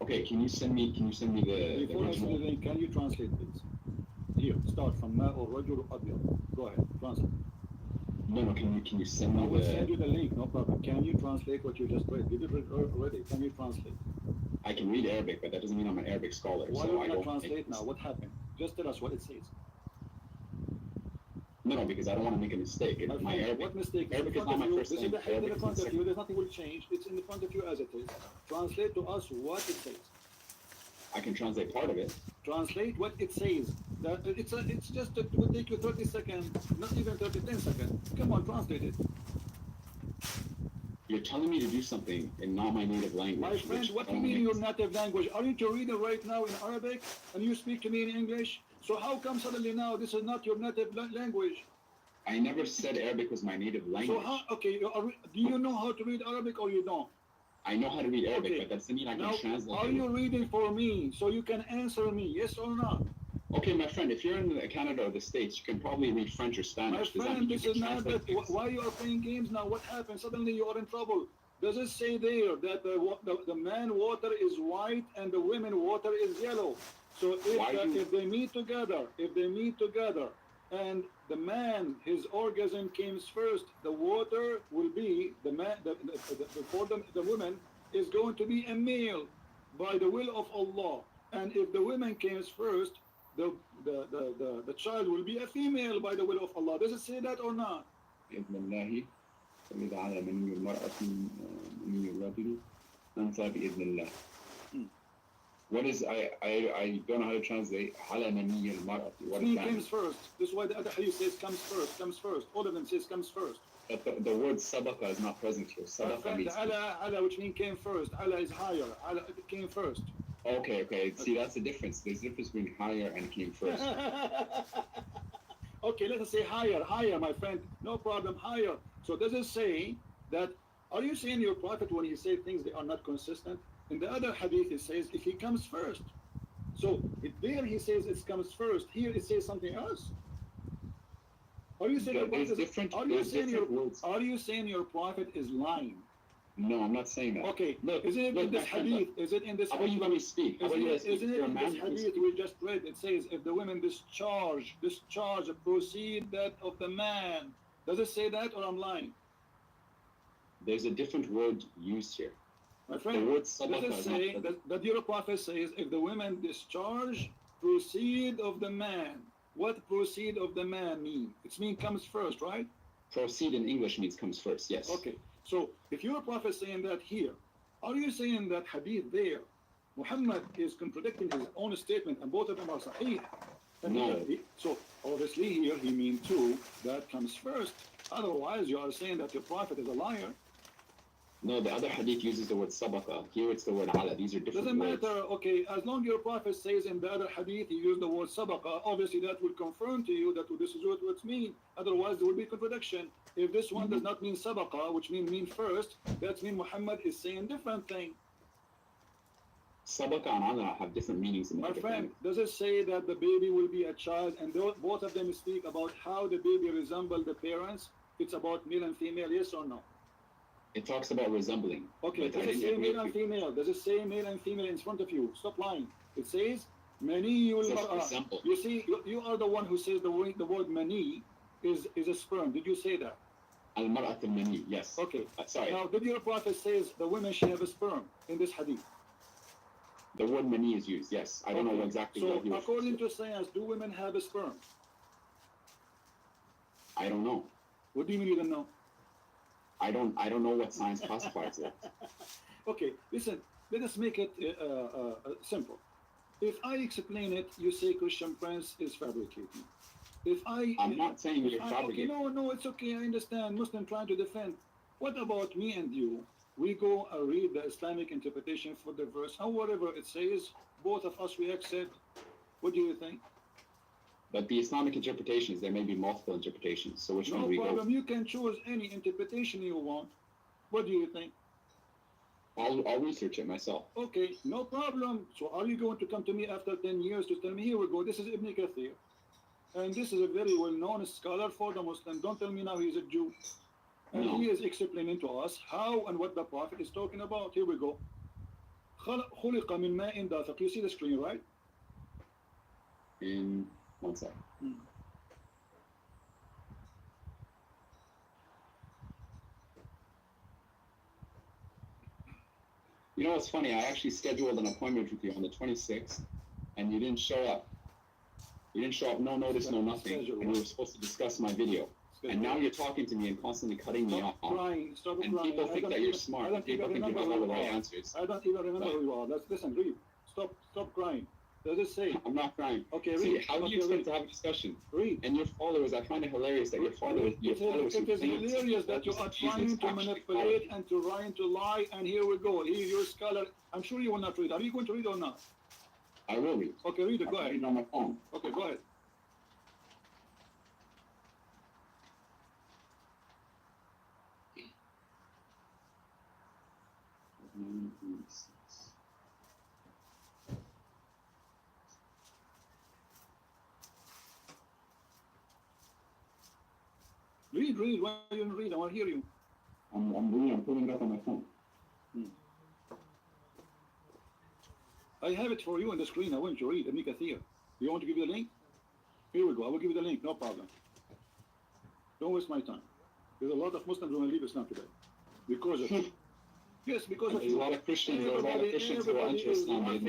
Okay, can you send me the Before I send original? the link, can you translate, please? Here, start from ماء الرجل أبيض. Go ahead, translate. No, can you send I me will send you the? the link, no problem. Can you translate what you just read? You did it already. Can you translate? I can read Arabic, but that doesn't mean I'm an Arabic scholar. Why so don't I you don't translate now? What happened? Just tell us what it says. No, because I don't want to make a mistake. My My friend, Arabic, what mistake? It's in Arabic is front not of my you. first This is language. the hadith in Arabic is front my of you. second. There's nothing will change. It's in the front of you as it is. Translate to us what it says. I can translate part of it. Translate what it says. It's just it will take you 30 seconds, not even 10 seconds. Come on, translate it. You're telling me to do something in not my native language. My friend, what do you mean your native language? Aren't you reading right now in Arabic and you speak to me in English? So how come suddenly now this is not your native language? I never said Arabic was my native language. So how, okay, do you know how to read Arabic or you don't? I know how to read Arabic, Okay. but that doesn't mean I can Now, translate are it. you reading for me so you can answer me, yes or not? Okay, my friend, if you're in Canada or the States, you can probably read French or Spanish. My Does that friend, mean you this can is not translate that. things? Why you are playing games now? What happened? Suddenly you are in trouble. Does it say there that the man water is white and the women water is yellow? So if they meet together, and the man, his orgasm comes first, the water will be the man. For the woman is going to be a male by the will of Allah. And if the woman comes first, the child will be a female by the will of Allah. Does it say that or not? بإذن الله فإذا على مني المرأة مني الرجل أنثى بإذن الله. What is I don't know how to translate على مني المرأة. What is that? Comes first. This is why the other hadith says comes first. All of them says comes first. But the word sabaqa is not present here. Sabaqa means. Ala, which means came first. Ala is higher. Ala came first. Okay. See, that's the difference. There's a difference between higher and came first. Okay, let us say higher, my friend. No problem, higher. So does it say that, are you saying your prophet when he says things they are not consistent? In the other hadith it says if he comes first. So there he says it comes first. Here it says something else. Are you saying Are you saying your prophet is lying? No, I'm not saying that. Okay, look, is it in this hadith? Is it in this hadith? How about you let me speak? Isn't it in this hadith we just read? It says if the women discharge the proceed that of the man. Does it say that or I'm lying? There's a different word used here. My friend, the word does it say that your prophet says if the women discharge proceed of the man? What proceed of the man mean? It means comes first, right? Proceed in English means comes first, yes. Okay. So, if your prophet saying that here, are you saying that hadith there, Muhammad is contradicting his own statement and both of them are sahih? No. So, obviously here he means too, that comes first. Otherwise, you are saying that your prophet is a liar. No, the other hadith uses the word sabaqa. Here it's the word ala. These are different Doesn't words. matter, okay, as long as your prophet says in the other hadith he used the word sabaqa, obviously that will confirm to you that this is what it means. Otherwise there will be contradiction. If this one does not mean sabaqa, which mean first, that means Muhammad is saying different thing. Sabaqa and ala have different meanings in the My friend, does it say that the baby will be a child and both of them speak about how the baby resembles the parents? It's about male and female, yes or no? It talks about resembling. Okay, does it say male and female? Does it say male and female in front of you? Stop lying. It says mani wal mar'a. You see, you are the one who says the word mani is a sperm. Did you say that? Al mar'at al mani, yes. Okay. Sorry. Now, did your prophet says the women should have a sperm in this hadith? The word mani is used, yes. I don't know exactly what he was. So, according to science, do women have a sperm? I don't know. What do you mean you don't know? I don't know what science classifies it. Okay, listen, let us make it simple. If I explain it, you say Christian Prince is fabricating. I'm not saying you're fabricating. Okay, no, it's okay, I understand. Muslim trying to defend. What about me and you? We go and read the Islamic interpretation for the verse, and whatever it says, both of us we accept. What do you think? But the Islamic interpretations, there may be multiple interpretations. So which one do we go? No problem. You can choose any interpretation you want. What do you think? I'll research it myself. Okay, no problem. So are you going to come to me after 10 years to tell me, here we go, this is Ibn Kathir. And this is a very well-known scholar for the Muslim. Don't tell me now he's a Jew. And he is explaining to us how and what the Prophet is talking about. Here we go. خلق من ماء دافق. You see the screen, right? One sec. You know what's funny? I actually scheduled an appointment with you on the 26th, and you didn't show up. You didn't show up, no notice, no nothing, and we were supposed to discuss my video. And now you're talking to me and constantly cutting me off. Crying, stop And crying. people think that you're smart. And people think you have all the right answers. I don't even remember who you are. Listen, read. Stop crying. Does it say? I'm not crying. Okay, See, read. how do you expect to have a discussion? Read. And your followers, I find it hilarious that your followers... It is hilarious that you are trying to manipulate and trying to lie, and here we go. Here's your scholar. I'm sure you will not read. Are you going to read or not? I will read. Okay, read it. Go I'm ahead. reading on my phone. Okay, go ahead. Read. Why don't you read? I want to hear you. I'm reading. I'm putting it up on my phone. I have it for you on the screen. I want you to read. Ibn Kathir. You want to give you the link? Here we go. I will give you the link. No problem. Don't waste my time. There's a lot of Muslims who will leave Islam today because of it. Yes, because There's a lot of Christians. There's a lot of Christians who are anti-Islam.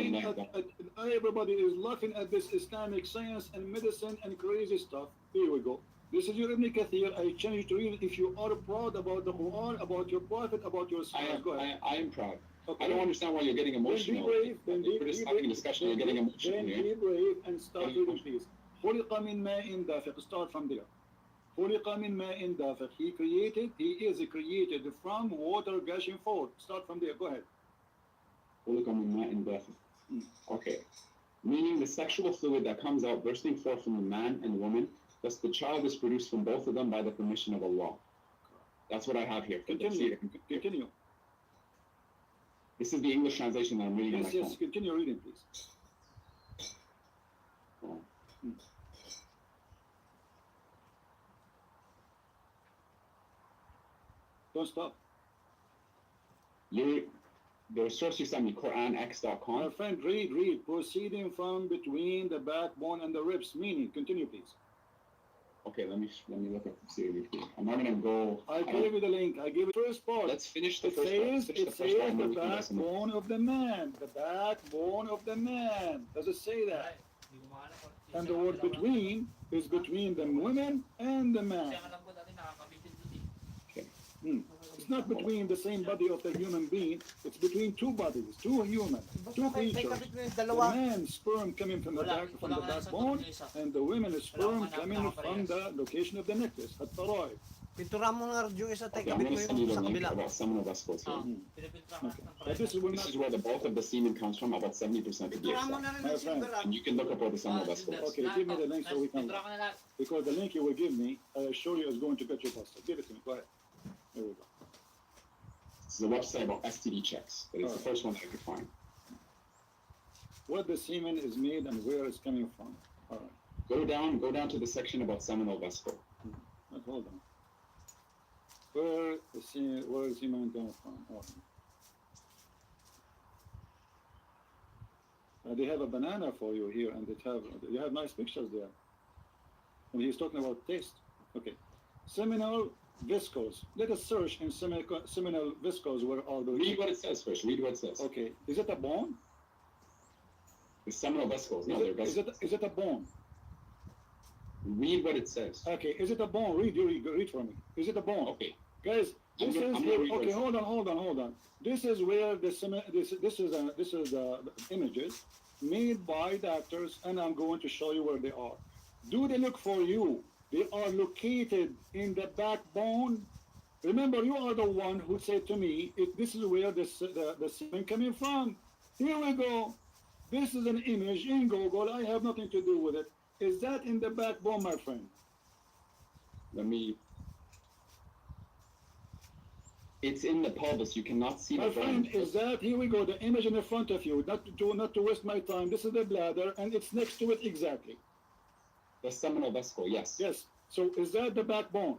Everybody is laughing at this Islamic science and medicine and crazy stuff. Here we go. This is your Ibn Kathir. I challenge you to read it if you are proud about the Quran, about your Prophet, about your scholars. Go ahead. I am proud. Okay. I don't understand why you're getting emotional. We're just having a discussion. You're getting emotional Then here. be brave and start reading, please. خلق من ماء دافق. Start from there. خلق من ماء دافق. He is created from water gushing forth. Start from there. Go ahead. Okay. Meaning the sexual fluid that comes out bursting forth from the man and woman, thus the child is produced from both of them by the permission of Allah. That's what I have here. Continue. This is the English translation that I'm reading on my phone. Yes, continue reading, please. Oh. Don't stop. The source you sent me, QuranX.com. My friend, read. Proceeding from between the backbone and the ribs. Meaning, continue, please. Okay, let me look up seriously. I'm not gonna go. I gave you the link. I gave you the first part. Let's finish the It first part. says the backbone of the man. The backbone of the man. Does it say that? And the word between is between the women and the man. It's not between the same body of the human being. It's between two bodies, two humans, two creatures. The man's sperm coming from the backbone, and the women's sperm coming from the location of the necklace, at taraib. Pintura mo nga yung isa, Okay, take I'm kapit gonna mo send you yung the sa link kabila. about seminal vesicles here. But this will This not. is where the bulk of the semen comes from, about 70% of the Pintura mo extract. na rin My yung friend. silver. And you can look up all the seminal vesicles. Okay, give me the link so we can. Because the link you will give me, I assure you, is going to get you busted. Give it to me. Go ahead. Here we go. This is a website about STD checks. That is the first one that I could find. What the semen is made and where it's coming from. All right. Go down to the section about seminal vesicle. But hold on. Where is semen coming from? All right. They have a banana for you here, and you have nice pictures there. And he's talking about taste. Okay. Seminal viscose. Let us search in seminal viscose. Where are those? Read what it says first. Read what it says. Okay. Is it a bone? The seminal vesicles. No, they're vesicles. Is it a bone? Read what it says. Okay. Is it a bone? Read for me. Is it a bone? Okay. Guys, this is okay. This. Hold on. This is where this is the images made by doctors, and I'm going to show you where they are. Do they look for you? They are located in the backbone. Remember, you are the one who said to me, this is where the semen coming from. Here we go. This is an image in Google. I have nothing to do with it. Is that in the backbone, my friend? It's in the pelvis. You cannot see my the bone. friend, is that, here we go, the image in the front of you, not to waste my time. This is the bladder, and it's next to it exactly. The seminal vesicle, yes. Yes. So is that the backbone?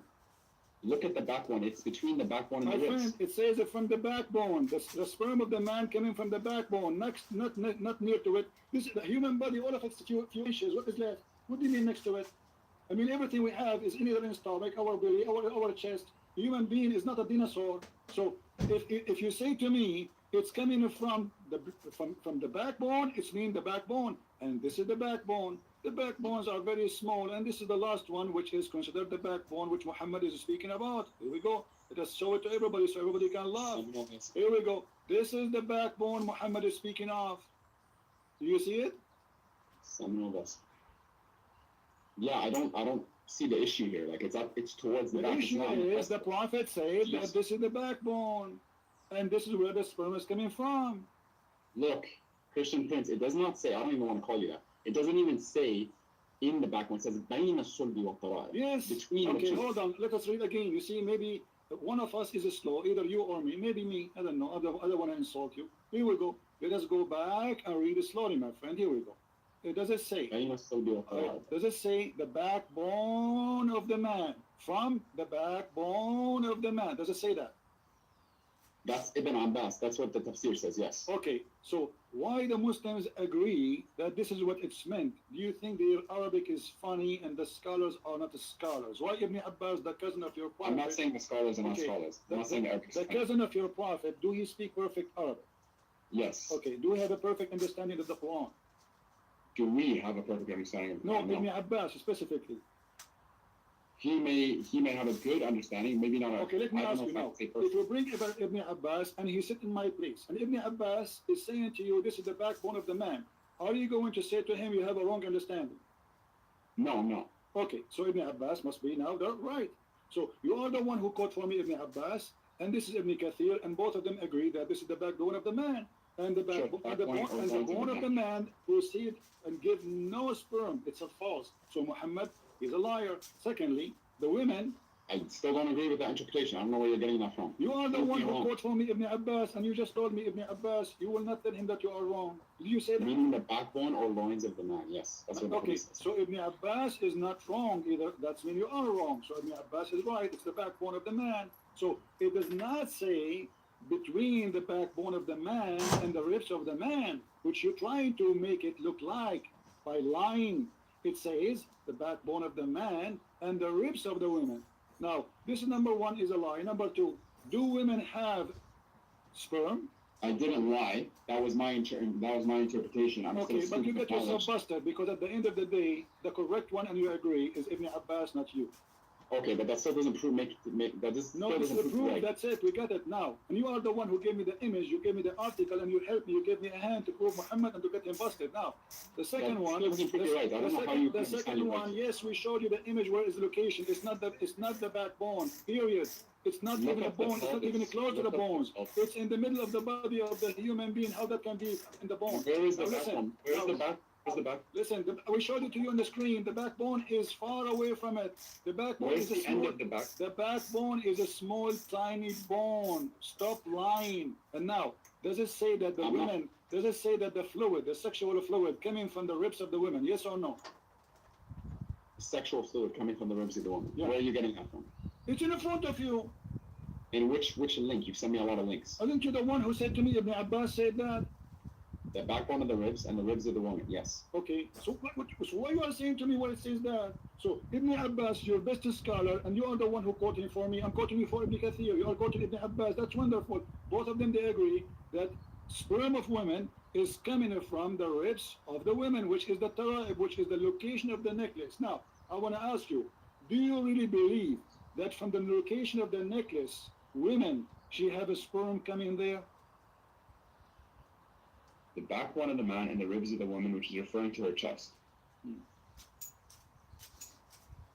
Look at the backbone. It's between the backbone and my the ribs. friend, it says it from the backbone. The sperm of the man coming from the backbone, not near to it. This is the human body, all of it's few inches. What is left? What do you mean next to it? I mean, everything we have is either in stomach, our belly, our chest. A human being is not a dinosaur. So if you say to me, it's coming from the backbone, it's mean the backbone, and this is the backbone. The backbones are very small, and this is the last one, which is considered the backbone, which Muhammad is speaking about. Here we go. Let us show it to everybody so everybody can laugh. Here we go. This is the backbone Muhammad is speaking of. Do you see it? Some of us. Yeah, I don't see the issue here. Like it's towards the back. The issue is the Prophet said that this is the backbone, and this is where the sperm is coming from. Look, Christian Prince, it does not say, I don't even want to call you that. It doesn't even say in the backbone. It says بين الصلب والترائب. Yes. Between okay, the hold on. Let us read again. You see, maybe one of us is slow, either you or me. Maybe me. I don't know. I don't want to insult you. Here we go. Let us go back and read it slowly, my friend. Here we go. Does it say? بين الصلب والترائب. Does it say the backbone of the man? From the backbone of the man. Does it say that? That's Ibn Abbas. That's what the tafsir says, yes. Okay, so why the Muslims agree that this is what it's meant? Do you think their Arabic is funny and the scholars are not the scholars? Why Ibn Abbas, the cousin of your prophet? I'm not saying the scholars are not scholars. I'm not saying Arabic. The cousin of your prophet, do he speak perfect Arabic? Yes. Okay, do we have a perfect understanding of the Quran? Do we have a perfect understanding of the No, Quran? Ibn Abbas specifically. He may have a good understanding, maybe not a... Okay, let me I don't ask know you if I now. could say If perfect. you bring Ibn Abbas and he sit in my place, and Ibn Abbas is saying to you, this is the backbone of the man, are you going to say to him, you have a wrong understanding? No. Okay, so Ibn Abbas must be now right. So you are the one who quote for me Ibn Abbas, and this is Ibn Kathir, and both of them agree that this is the backbone of the man. And the backbone, Sure, and the bone of the man proceed and give no sperm. It's a false. So Muhammad is a liar. Secondly, the women. I still don't agree with that interpretation. I don't know where you're getting that from. You are the one who quote for me Ibn Abbas, and you just told me Ibn Abbas. You will not tell him that you are wrong. Did you say that? Meaning the backbone or loins of the man. Yes, that's what the Okay, Quran says. so Ibn Abbas is not wrong either. That's mean you are wrong. So Ibn Abbas is right. It's the backbone of the man. So it does not say between the backbone of the man and the ribs of the man, which you're trying to make it look like by lying. It says the backbone of the man and the ribs of the women. Now, this number one is a lie. Number two, do women have sperm? I didn't lie. That was my interpretation. I'm Okay, still but you speaking get from yourself knowledge. busted because at the end of the day, the correct one, and you agree, is Ibn Abbas, not you. Okay, but that still doesn't prove that just No, still this is doesn't the prove proof. right. That's it. We got it now. And you are the one who gave me the image. You gave me the article, and you helped me. You gave me a hand to prove Muhammad and to get him busted. Now, the second That one. still doesn't prove you right. I don't know how you The understand second it one. right. Yes, we showed you the image. Where is the location? It's not the backbone. Period. It's not Look even a at the bone. It's not pelvis. even close to the Look at the bones. pelvis. It's in the middle of the body of the human being. How that can be in the bone? Where is the Now, backbone? Where's now, the back? Where's the back? Listen, we showed it to you on the screen. The backbone is far away from it. The backbone Where's is a the end small. of the back? The backbone is a small, tiny bone. Stop lying. And now, does it say that the women? Does it say that the fluid, the sexual fluid, coming from the ribs of the women? Yes or no? Sexual fluid coming from the ribs of the woman. Yeah. Where are you getting that from? It's in front of you. In which link? You've sent me a lot of links. Aren't you the one who said to me, Ibn Abbas said that? The backbone of the ribs and the ribs of the woman. Yes. Okay, so why you are saying to me what it says that? So Ibn Abbas, your best scholar, and you are the one who quoting for me. I'm quoting you for Ibn Kathir. You are quoting Ibn Abbas. That's wonderful. Both of them, they agree that sperm of women is coming from the ribs of the women, which is the tara'ib, which is the location of the necklace. Now, I want to ask you, do you really believe that from the location of the necklace, women, she have a sperm coming there? The backbone of the man and the ribs of the woman, which is referring to her chest.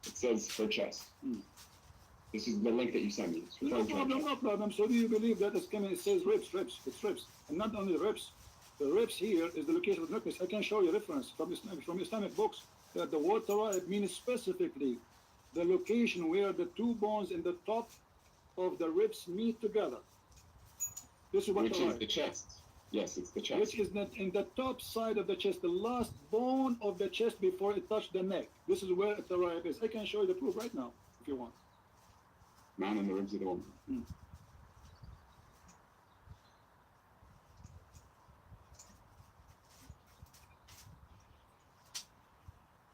It says her chest. This is the link that you sent me. It's No referring to her problem, chest. no problem. So do you believe that it's coming? It says ribs. It's ribs, and not only the ribs. The ribs here is the location of the necklace. I can show you reference from Islamic books that the word tara'ib means specifically the location where the two bones in the top of the ribs meet together. This is what Which is tara'ib. the chest. Yes, it's the chest. Which is not in the top side of the chest, the last bone of the chest before it touched the neck. This is where the tara'ib is. I can show you the proof right now if you want. Man and the ribs of the woman.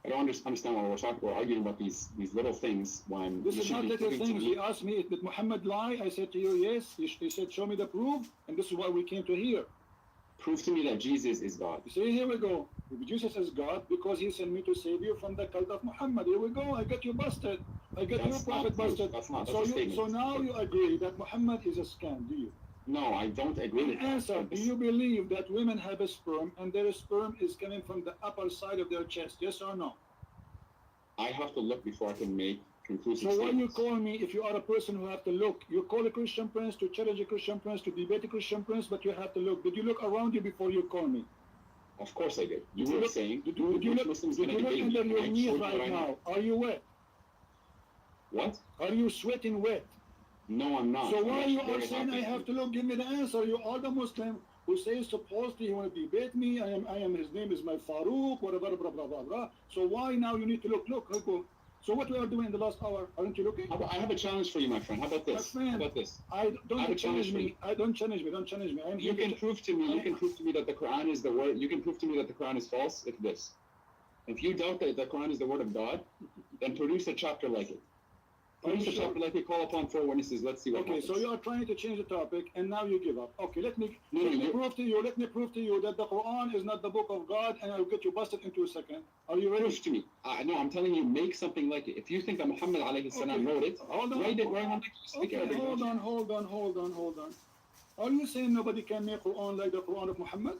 I don't understand why we're arguing about these little things when This you is should not be little giving to things. me. He asked me, did Muhammad lie? I said to you, yes. He said, show me the proof. And this is what we came to hear. Prove to me that Jesus is God. You say, here we go. Jesus is God because he sent me to save you from the cult of Muhammad. Here we go. I got you busted. I got your prophet busted. That's a statement. So now you agree that Muhammad is a scam, do you? No, I don't agree with that. Answer, do you believe that women have a sperm and their sperm is coming from the upper side of their chest? Yes or no? I have to look before I can make conclusive So why you statements. call me if you are a person who have to look? You call a Christian prince to challenge a Christian prince, to debate a Christian prince, but you have to look. Did you look around you before you call me? Of course I did. You Did were look- saying, Did you look Muslims under going to debate me? your I knees showed you right what I know. now? Are you wet? What? Are you sweating wet? No, I'm not. So I'm why actually you are very saying I happy. have to look? Give me the answer. You are the Muslim who says supposedly he want to debate me. I am. His name is my Farouk. Whatever. Blah blah blah blah. So why now you need to look? Look. So what we are doing in the last hour? Aren't you looking? I have a challenge for you, my friend. How about this? My friend, How about this? Don't I have a challenge challenge for me. you. Don't challenge me. Don't challenge me. I'm here You can to prove to me. You can prove to me that the Quran is the word. You can prove to me that the Quran is false. If this. If you doubt that the Quran is the word of God, then produce a chapter like it. Produce a chapter like it. Call upon 4 witnesses. Let's see what Okay, happens. so you are trying to change the topic, and now you give up. Okay, let me No, prove to you. Let me prove to you that the Quran is not the book of God, and I'll get you busted into a second. Are you ready? Prove to me. No, I'm telling you, make something like it. If you think that Muhammad alayhi salam wrote it, Hold on. write it right on the speak Okay, Arabic. hold on. Are you saying nobody can make Quran like the Quran of Muhammad?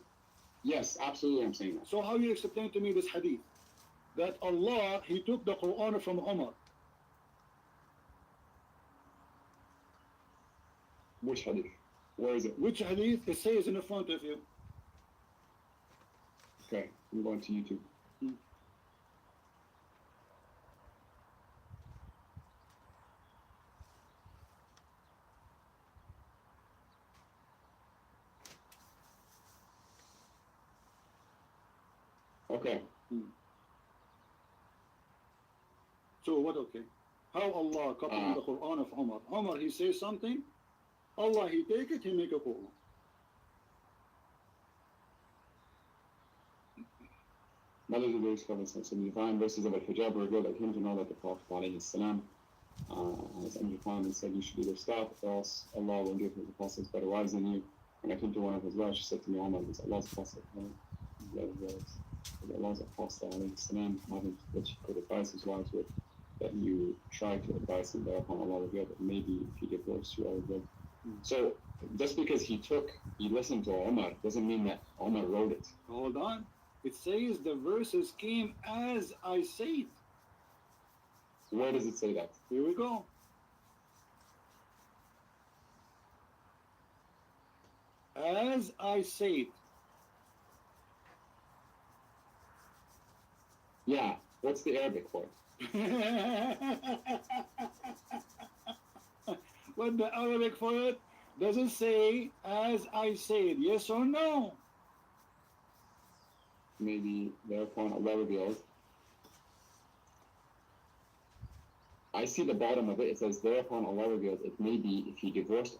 Yes, absolutely, I'm saying that. So how you explain to me this hadith? That Allah, He took the Quran from Umar. Which hadith? Where is it? Which hadith? It says in front of you. Okay, I'm going to YouTube. Okay. So what? Okay. How Allah copying the Quran of Umar? Umar, he says something. Allah, He take it, He make a Quran. Brothers and sisters, some divine verses of al-hijab were revealed at him to know that the Prophet ﷺ has under Quran and said, you should either stop or else Allah will give his apostles better wives than you. When I came to one of his wives, she said to me, Omar, it's Allah's apostle. Allah's apostle ﷺ having that she could advise his wives with, that you try to advise him thereupon Allah will give, but maybe if he divorced you, Allah will give. So just because he listened to Omar doesn't mean that Omar wrote it. Hold on. It says the verses came as I said. Where does it say that? Here we go. As I said. Yeah. What's the Arabic for it? What the Arabic for it? Does it say as I said? Yes or no? Maybe thereupon Allah revealed. I see the bottom of it. It says thereupon Allah revealed. It may be if he divorced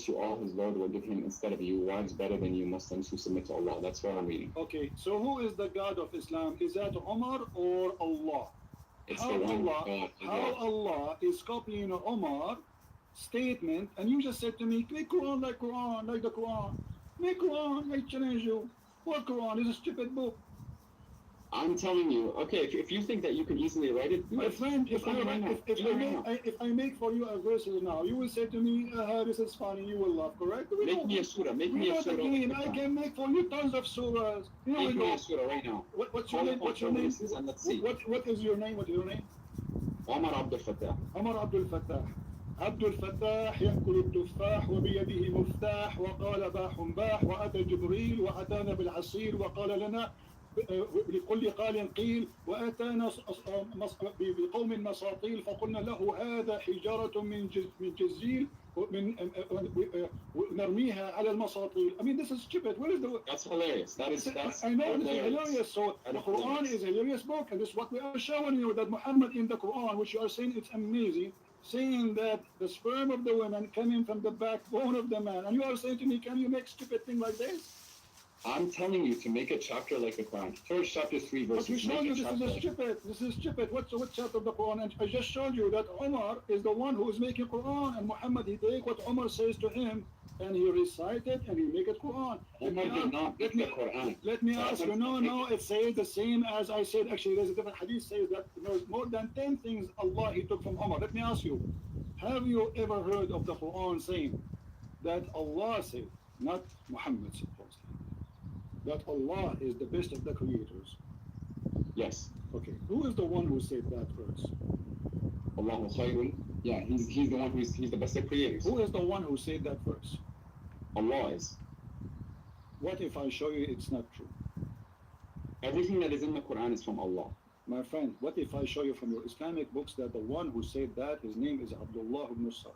you, all his Lord will give him instead of you wives better than you Muslims who submit to Allah. That's what I'm reading. Okay, so who is the God of Islam? Is that Umar or Allah? It's the one God. How Allah is copying Umar statement, and you just said to me, make Quran like the Quran. Make Quran, I challenge you. What Quran is a stupid book. I'm telling you, okay, if you think that you can easily write it, My friend, if I make for you a verse now, you will say to me, this is funny, you will laugh, correct? Make me a surah, make me a surah. Again, I can make for you tons of surahs. Make me a surah right now. What's your name? What's your name? And let's see. What is your name? What's your name? Omar Abdul Fattah. عمر عبد الفتاح. عبد الفتاح يأكل التفاح وبيده مفتاح وقال باح باح وأتى جبريل وأتانا بالعصير وقال لنا لكل قال قيل وأتانا بقوم مساطيل فقلنا له هذا حجارة من جزيل نرميها على المساطيل. I mean, this is stupid. What is the? That's hilarious. That's I know this is hilarious. So the Quran is a hilarious book, and this is what we are showing you, that Muhammad in the Quran, which you are saying it's amazing, saying that the sperm of the woman coming from the backbone of the man, and you are saying to me, can you make stupid thing like this? I'm telling you to make a chapter like the Quran. First chapter 3 But verses. we showed you this is stupid. This is stupid. What chapter of the Quran? And I just showed you that Umar is the one who is making Quran, and Muhammad he take what Umar says to him, and he recite it, and he make it Quran. Umar did not make the Quran. Let me ask you. No, it says the same as I said. Actually, there's a different hadith says that there's more than 10 things Allah he took from Umar. Let me ask you. Have you ever heard of the Quran saying that Allah said, not Muhammad supposedly, that Allah is the best of the creators? Yes. Okay. Who is the one who said that verse? Allahu khayrun. Yeah, he's the one he's the best of creators. Who is the one who said that verse? Allah is. What if I show you it's not true? Everything that is in the Quran is from Allah. My friend, what if I show you from your Islamic books that the one who said that, his name is Abdullah ibn Sarh?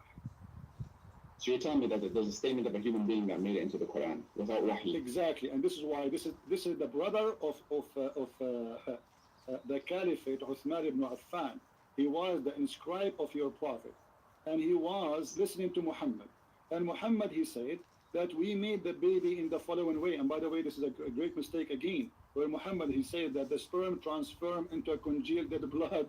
So you're telling me that there's a statement of a human being that made it into the Quran without wahi? Exactly, and this is why this is the brother of the Caliphate, Uthman ibn Affan. He was the inscribe of your prophet, and he was listening to Muhammad. And Muhammad, he said that we made the baby in the following way. And by the way, this is a great mistake again, where Muhammad, he said that the sperm transformed into a congealed dead blood.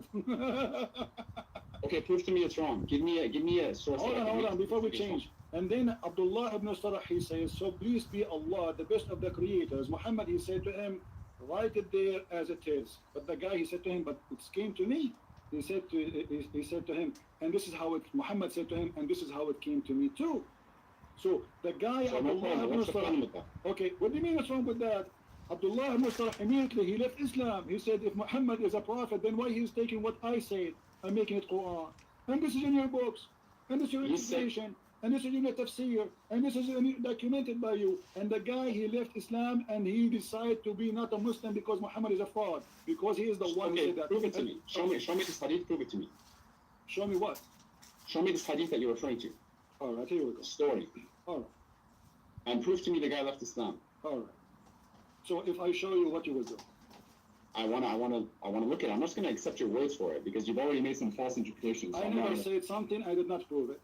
Okay, prove to me it's wrong. Give me a source. Hold on, before we change. And then Abdullah ibn Sarh, he says, so please be Allah, the best of the creators. Muhammad, he said to him, write it there as it is. But the guy, he said to him, but it came to me. He said to him, and this is how it, Muhammad said to him, and this is how it came to me too. So the guy, So Abdullah ibn Sarh, okay, what do you mean what's wrong with that? Abdullah ibn Sarh, immediately he left Islam. He said, if Muhammad is a prophet, then why he's taking what I said and making it Quran? And this is in your books, and this is your interpretation, and this is in your tafsir, and this is documented by you. And the guy, he left Islam, and he decided to be not a Muslim because Muhammad is a fraud, because he is the one who said that. Prove it to me. Show me this hadith, prove it to me. Show me what? Show me this hadith that you're referring to. All right, here we go. Story. All right. And prove to me the guy left Islam. All right. So if I show you what you will do? I wanna look at it. I'm not gonna accept your words for it because you've already made some false interpretations. I never said something, I did not prove it.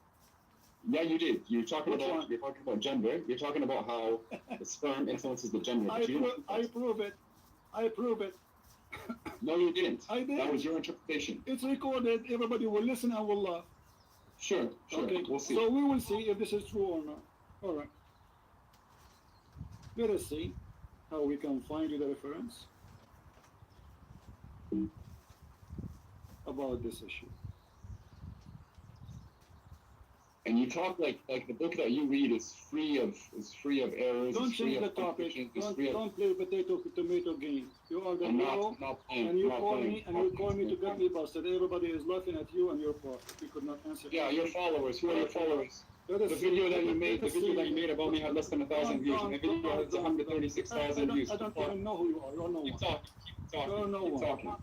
Yeah, you did. You're talking about gender. You're talking about how the sperm influences the gender. I prove it. I prove it. No, you didn't. I did. That was your interpretation. It's recorded. Everybody will listen and will laugh. Sure. Okay. We'll see. So we will see if this is true or not. All right. Let us see how we can find you the reference about this issue. And you talk like the book that you read is free of errors. Don't change the topic. Don't play tomato game. You are the hero, and you call me to get me busted. Everybody is laughing at you and your prophet. You could not answer. Yeah, your followers. Who are your followers? The video that you made about me had less than 1,000 views, and the video has 136,000 views. I don't even know who you are. You're no one. Keep talking. You're no one.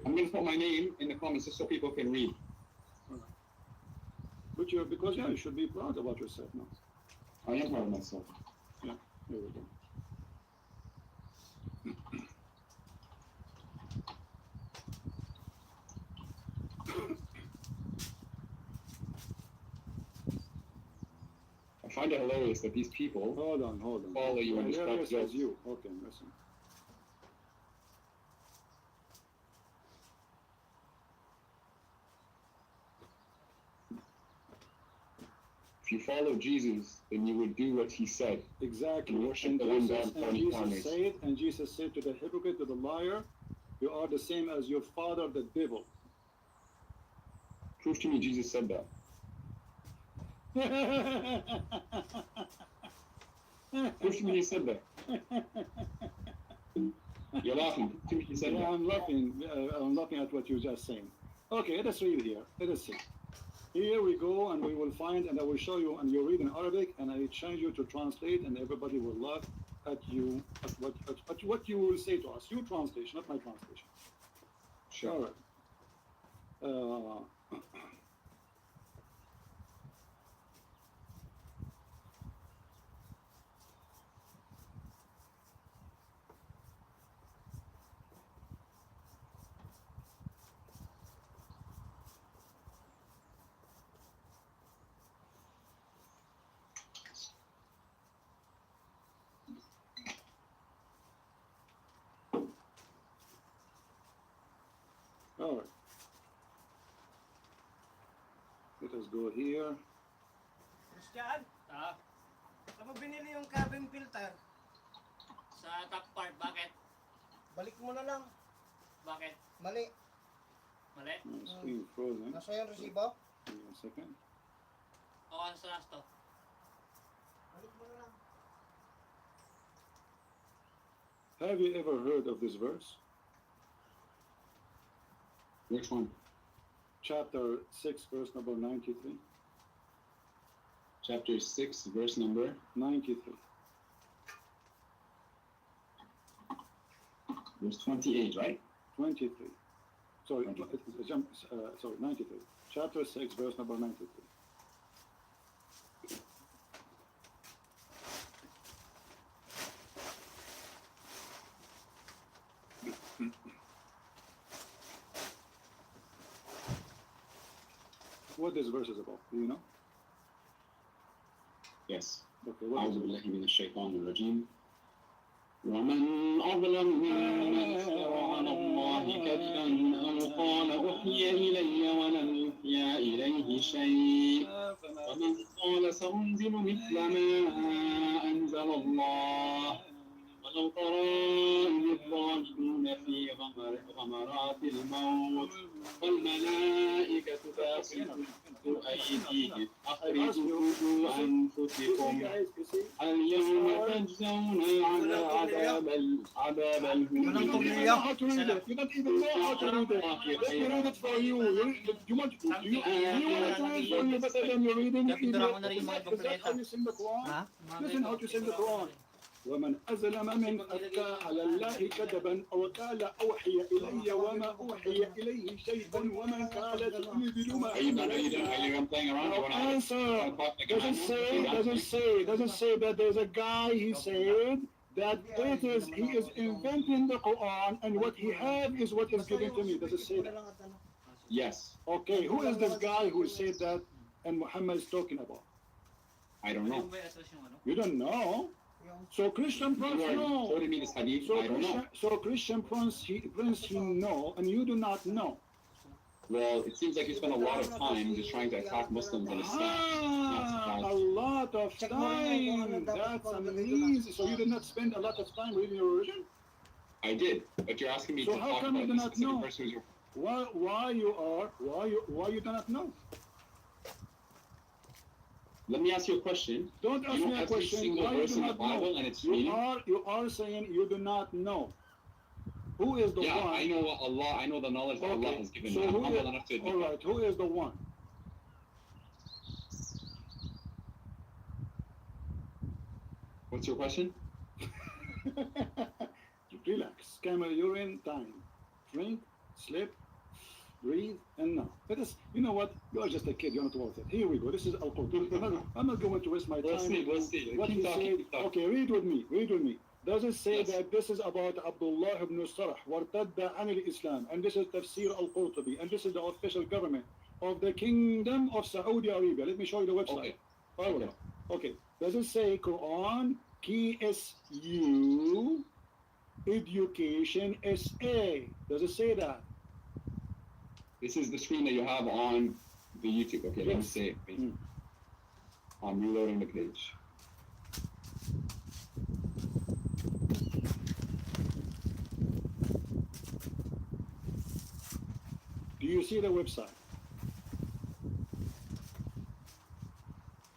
I'm going to put my name in the comments just so people can read. But you should be proud about yourself now. I am proud of myself. Yeah, there we go. I find it hilarious that these people Hold on. follow you and Hilarious respect as you. Okay, listen. If you follow Jesus, then you would do what he said. Exactly. And worship the one God, and Jesus said to the hypocrite, to the liar, you are the same as your father, the devil. Prove to me Jesus said that. Prove to me he said that. You're laughing. Prove to me he said that. I'm laughing at what you're just saying. Okay, let us read here. Let us see. Here we go, and we will find, and I will show you, and you read in Arabic, and I change you to translate, and everybody will laugh at you, at what you will say to us. Your translation, not my translation. Sure. All right. All right. Let us go here. Christian, Ah, saan mo binili yung cabin filter? sa top part, bakit? Balik mo na lang. Bakit? Mali. Mali? My screen frozen. Nasa yung resibo? Give me a second. O, sa last to? Balik mo na lang. Have you ever heard of this verse? Which one? Chapter 6, verse number 93. Chapter 6, verse number 93. verse 28, right? 23. Sorry, 23. sorry, 93. Chapter 6, verse number 93. What this verse is about, do you know? Yes. Okay, what is أعوذ it? بالله من الشيطان الرجيم. ومن أظلم ممن افترى على الله كذبا أو قال أوحي إلي ولم يوحي إليه شيء ومن قال سأنزل مثل ما أنزل الله ولو ترى إذ الظالمون في غمرات الموت والملائكة باسطوا أيديهم أخرجوا أنفسكم اليوم تجزون عذاب الهون You don't how to read it. You don't even know how to read it. Let me read it for you. You want to read it for you better than you're reading it. Is that how you sing the Quran? Ha? Listen how to sing the Quran. ومن أظلم من أفتى على الله كذبا أو قال أوحي إلي وما أوحي إليه شيء ومن قال تؤمن ما answer doesn't say that there's a guy he said that he is inventing the Quran and what he have is what is given to me. Does it say that? Yes. Okay, who is this guy who said that and Muhammad is talking about? I don't know. Yung ba yung asas yung ano? You don't know? So Christian Prince know. What do you mean it's hadith? I don't know. So Christian Prince he know and you do not know. Well, it seems like you spend a lot of time just trying to attack Muslims and Islam. A lot of time. That's amazing. So you did not spend a lot of time reading your religion? I did, but you're asking me So to how talk come you about do the not specific know? person who's your... Why you do not know? Let me ask you a question. Don't ask You me know a every question. single Why you verse do in the not Bible know? and its meaning? You are saying you do not know. Who is the Yeah, one? I know Allah. I know the knowledge that Allah has given me. I'm who humble is, enough to admit all that. right, who is the one? What's your question? Relax. Camel urine time. Drink, sleep, breathe, and now. Let us, you know what? You are just a kid. You're not worth it. Here we go. This is Al-Qur'an. I'm not going to waste my time. We'll see. What Keep he talking, said. keep talking. Okay, read with me. Does it say Yes. that this is about Abdullah ibn Sarh, وارتد عن الإسلام, and this is Tafsir al-Qurtubi, and this is the official government of the Kingdom of Saudi Arabia. Let me show you the website. Okay. All right. Okay. Does it say Quran, KSU, Education SA? Does it say that? This is the screen that you have on the YouTube. Okay, let me Yes. say it. Mm. I'm reloading the page. Do you see the website?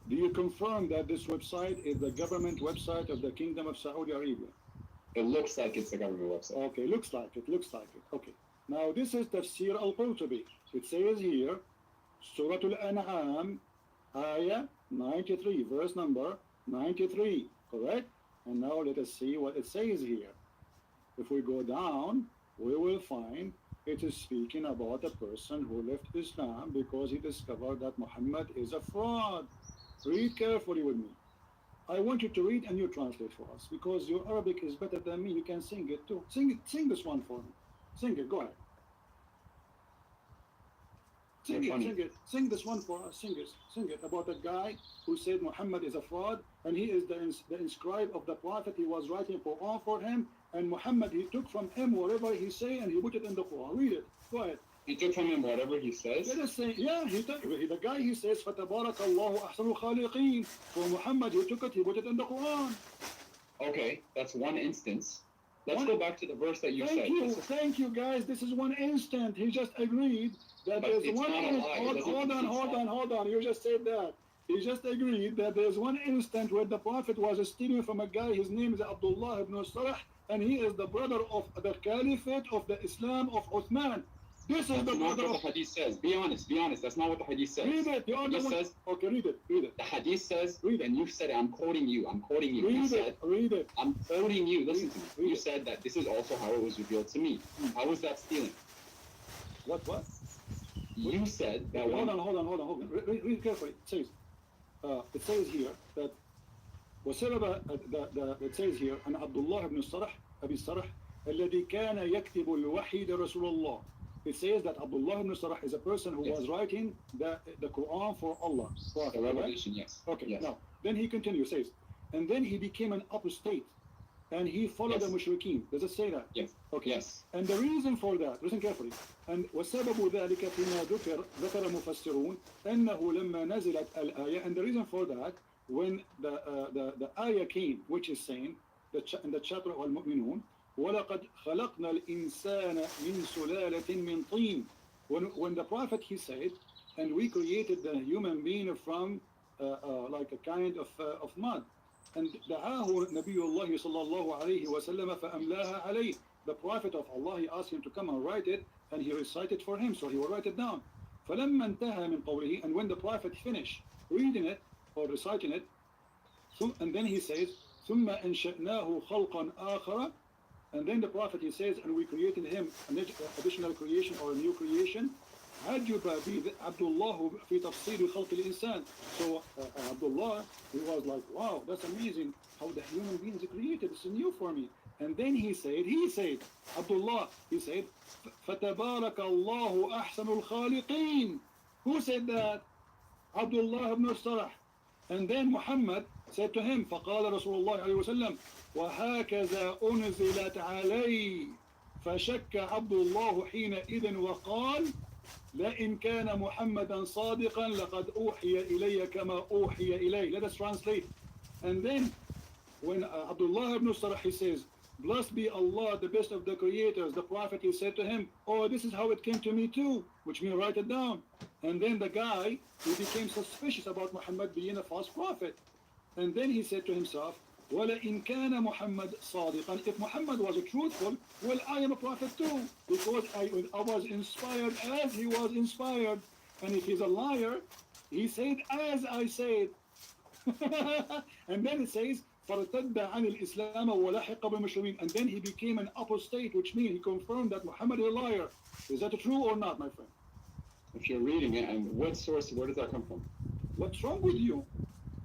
Do you confirm that this website is the government website of the Kingdom of Saudi Arabia? It looks like it's the government website. Okay, looks like it. Okay. Now this is Tafsir al-Qurtubi. It says here, Surah Al-An'am, Ayah 93, verse number 93, correct? And now let us see what it says here. If we go down, we will find it is speaking about a person who left Islam because he discovered that Muhammad is a fraud. Read carefully with me. I want you to read and you translate for us because your Arabic is better than me. You can sing it too. Sing this one for me. Sing it. Go ahead. Sing this one for us. Sing it about a guy who said Muhammad is a fraud and he is the inscribe of the prophet. He was writing Quran for him, and Muhammad, he took from him whatever he say and he put it in the Quran. Read it. Go ahead. He took from him whatever he says. Let us say, yeah, the guy he says, فَتَبَارَكَ اللَّهُ أَحْسَنُ الْخَالِقِينَ. For Muhammad, he took it, he put it in the Quran. Okay, that's one instance. Let's go back to the verse that you said. Thank you, guys. This is one instant. He just agreed that But there's it's one not a lie. Hold on. You just said that. He just agreed that there's one instant where the Prophet was stealing from a guy. His name is Abdullah ibn Sarah, and he is the brother of the Caliphate of the Islam of Uthman. This is That's the not brother what of... the hadith says. Be honest. That's not what the hadith says. Read it. You are the one... says, Okay, read it. the hadith says, and you said it. I'm quoting you. Read it. I'm quoting you. Listen to me. Read You it. said that this is also how it was revealed to me. How was that stealing? What? You said that Hold on. Read carefully. It says here that it says here أن عبد الله بن الصرح أبي الصرح الذي كان يكتب الوحي لرسول الله. It says that Abdullah ibn Sarah is a person who was writing the Quran for Allah. The revelation, yes. Okay, yes. Now, then he continues, says, and then he became an apostate, and he followed the mushrikeen. Does it say that? Yes. Okay. Yes. And the reason for that, listen carefully, and وسبب ذلك فيما ذكر المفسرون أنه لما نزلت الآية, and the reason for that, when the ayah came, which is saying, in the chapter of Al-Mu'minun, وَلَقَدْ خَلَقْنَا الْإِنسَانَ مِنْ سُلَالَةٍ مِنْ طِينٍ. When the Prophet, he said, and we created the human being from like a kind of mud. And دعاه نبي الله صلى الله عليه وسلم فأملاها عليه. The Prophet of Allah, he asked him to come and write it, and he recited for him, so he will write it down. فلما انتهى من قوله, and when the Prophet finished reading it or reciting it, and then he says, ثم أنشأناه خلقا آخر. And then the Prophet, he says, and we created him an additional creation or a new creation. عجب عبد الله في تفسير خلق الإنسان. So Abdullah, he was like, wow, that's amazing how the human beings are created. It's new for me. And then he said, Abdullah, he said, فَتَبَارَكَ اللَّهُ أَحْسَنُ الْخَالِقِينَ. Who said that? Abdullah ibn Sarah. And then Muhammad said to him, فقال رسول الله عليه وسلم وهكذا أنزلت علي. فشك عبد الله حينئذ وقال لئن كان محمدا صادقا لقد أوحي إلي كما أوحي إليه. Let us translate. And then when Abdullah ibn Sarah, he says, blessed be Allah, the best of the creators, the Prophet, he said to him, oh, this is how it came to me too, which means write it down. And then the guy, he became suspicious about Muhammad being a false prophet. And then he said to himself, وَلَئِنْ كَانَ مُحَمَّدٌ صَادِقًا. If Muhammad was truthful, well, I am a prophet too, because I was inspired as he was inspired. And if he's a liar, he said as I said. And then it says, فَارْتَدَّ عَنِ الْإِسْلَامَ وَلَحِقَ بِالْمُسْلِمِينَ. And then he became an apostate, which means he confirmed that Muhammad is a liar. Is that true or not, my friend? If you're reading it, and what source, where does that come from? What's wrong with you?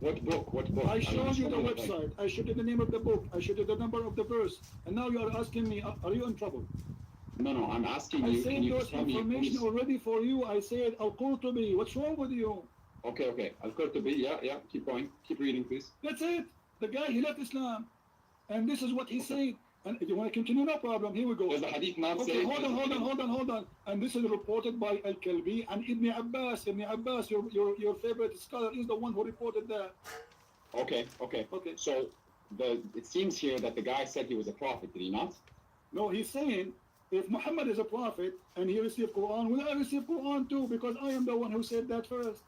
What book? I showed you the website. I showed you the name of the book. I showed you the number of the verse. And now you are asking me, are you in trouble? No, I'm asking you. I said those information already for you. I said Al-Qurtubi. What's wrong with you? Okay. Al-Qurtubi, yeah. Keep going. Keep reading, please. That's it. The guy, he left Islam. And this is what he said. And if you want to continue, no problem. Here we go. Does the hadith not say... Hold on. And this is reported by Al-Kalbi and Ibn Abbas. Ibn Abbas, your favorite scholar, is the one who reported that. Okay. So it seems here that the guy said he was a prophet, did he not? No, he's saying, if Muhammad is a prophet and he received Quran, will I receive Quran too? Because I am the one who said that first.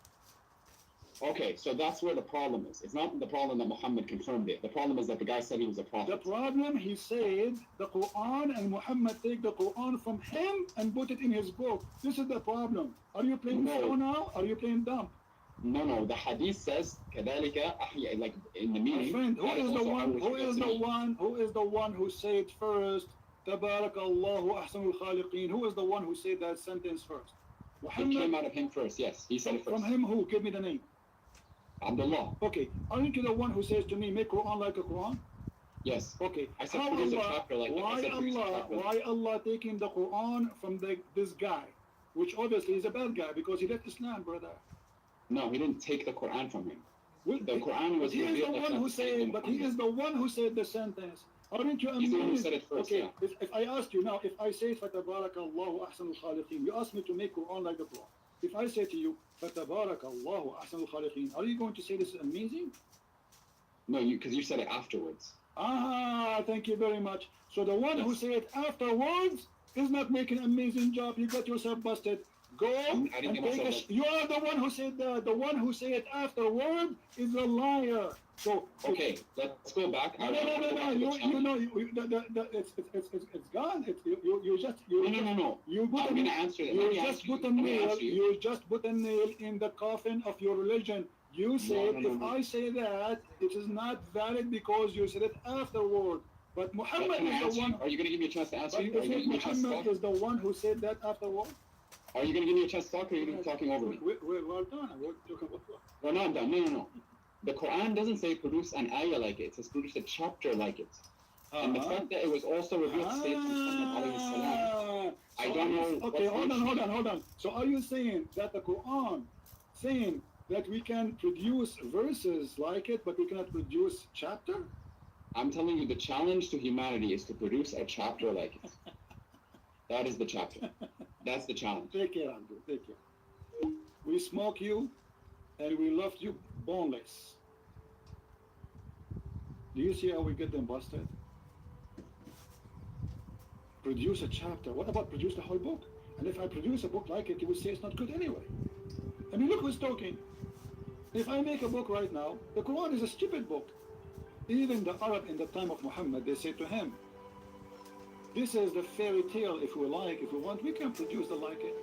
Okay, so that's where the problem is. It's not the problem that Muhammad confirmed it. The problem is that the guy said he was a prophet. The problem, he said, the Quran, and Muhammad take the Quran from him and put it in his book. This is the problem. Are you playing slow now? Are you playing dumb? No. The hadith says, كَذَلِكَ أَحْيَا, like in the meaning. My friend, who is the one who said first, تَبَارَكَ اللَّهُ أَحْسَنُ الْخَالِقِينَ? Who is the one who said that sentence first? Muhammad. It came out of him first, yes. He said it first. From him who? Give me the name. Abdullah. Okay, aren't you the one who says to me, make Quran like a Quran? Yes. Okay. I said produce a chapter like that. Why Allah taking the Quran from this guy, which obviously is a bad guy because he left Islam, brother? No, he didn't take the Quran from him. Well, the Quran was he is the one who said, but he is the one who said the sentence. Aren't you He's the one who amazed? said it first, Okay, yeah. if I ask you now, if I say فَتَبَارَكَ اللَّهُ أَحْسَنُ الْخَالِقِينَ, you ask me to make Quran like the Quran. If I say to you, فَتَبَارَكَ اللَّهُ أَحْسَنُ الْخَالِقِينَ, are you going to say this is amazing? No, because you said it afterwards. Ah, thank you very much. So the one who Yes. said it afterwards is not making an amazing job. You got yourself busted. Go I didn't and get take a. myself You are the one who said the one who said it afterward is a liar. So Okay, let's go back. No, I no, no, want to no, go no. back to the You challenge. know it's gone. You just you. No. You put I'm a, going to answer that. you Let me just answer put you. a Let me nail. answer you. You just put a nail in the coffin of your religion. You said no, if no. I say that it is not valid because you said it afterward. But But Muhammad can I is the answer one. you? Are you going to give me a chance to answer But you? Are is you it going to give me a chance to Muhammad talk? is the one who said that afterward? Are you going to give me a chance to talk, or are you going to be talking over me? We're done. We're talking about what? Well, no, I'm done. No. The Quran doesn't say produce an ayah like it. It says produce a chapter like it. And the fact that it was also revealed to Sayyidina Muhammad alayhi salam, I don't know. Okay, hold on. So are you saying that the Quran saying that we can produce verses like it, but we cannot produce chapter? I'm telling you, the challenge to humanity is to produce a chapter like it. That is the chapter. That's the challenge. Take care, Andrew. Take care. We smoke you, and we left you boneless. Do you see how we get them busted? Produce a chapter. What about produce the whole book? And if I produce a book like it, you would say it's not good anyway. I mean, look who's talking. If I make a book right now, the Quran is a stupid book. Even the Arab in the time of Muhammad, they say to him, this is the fairy tale if we like, if we want, we can produce the like it.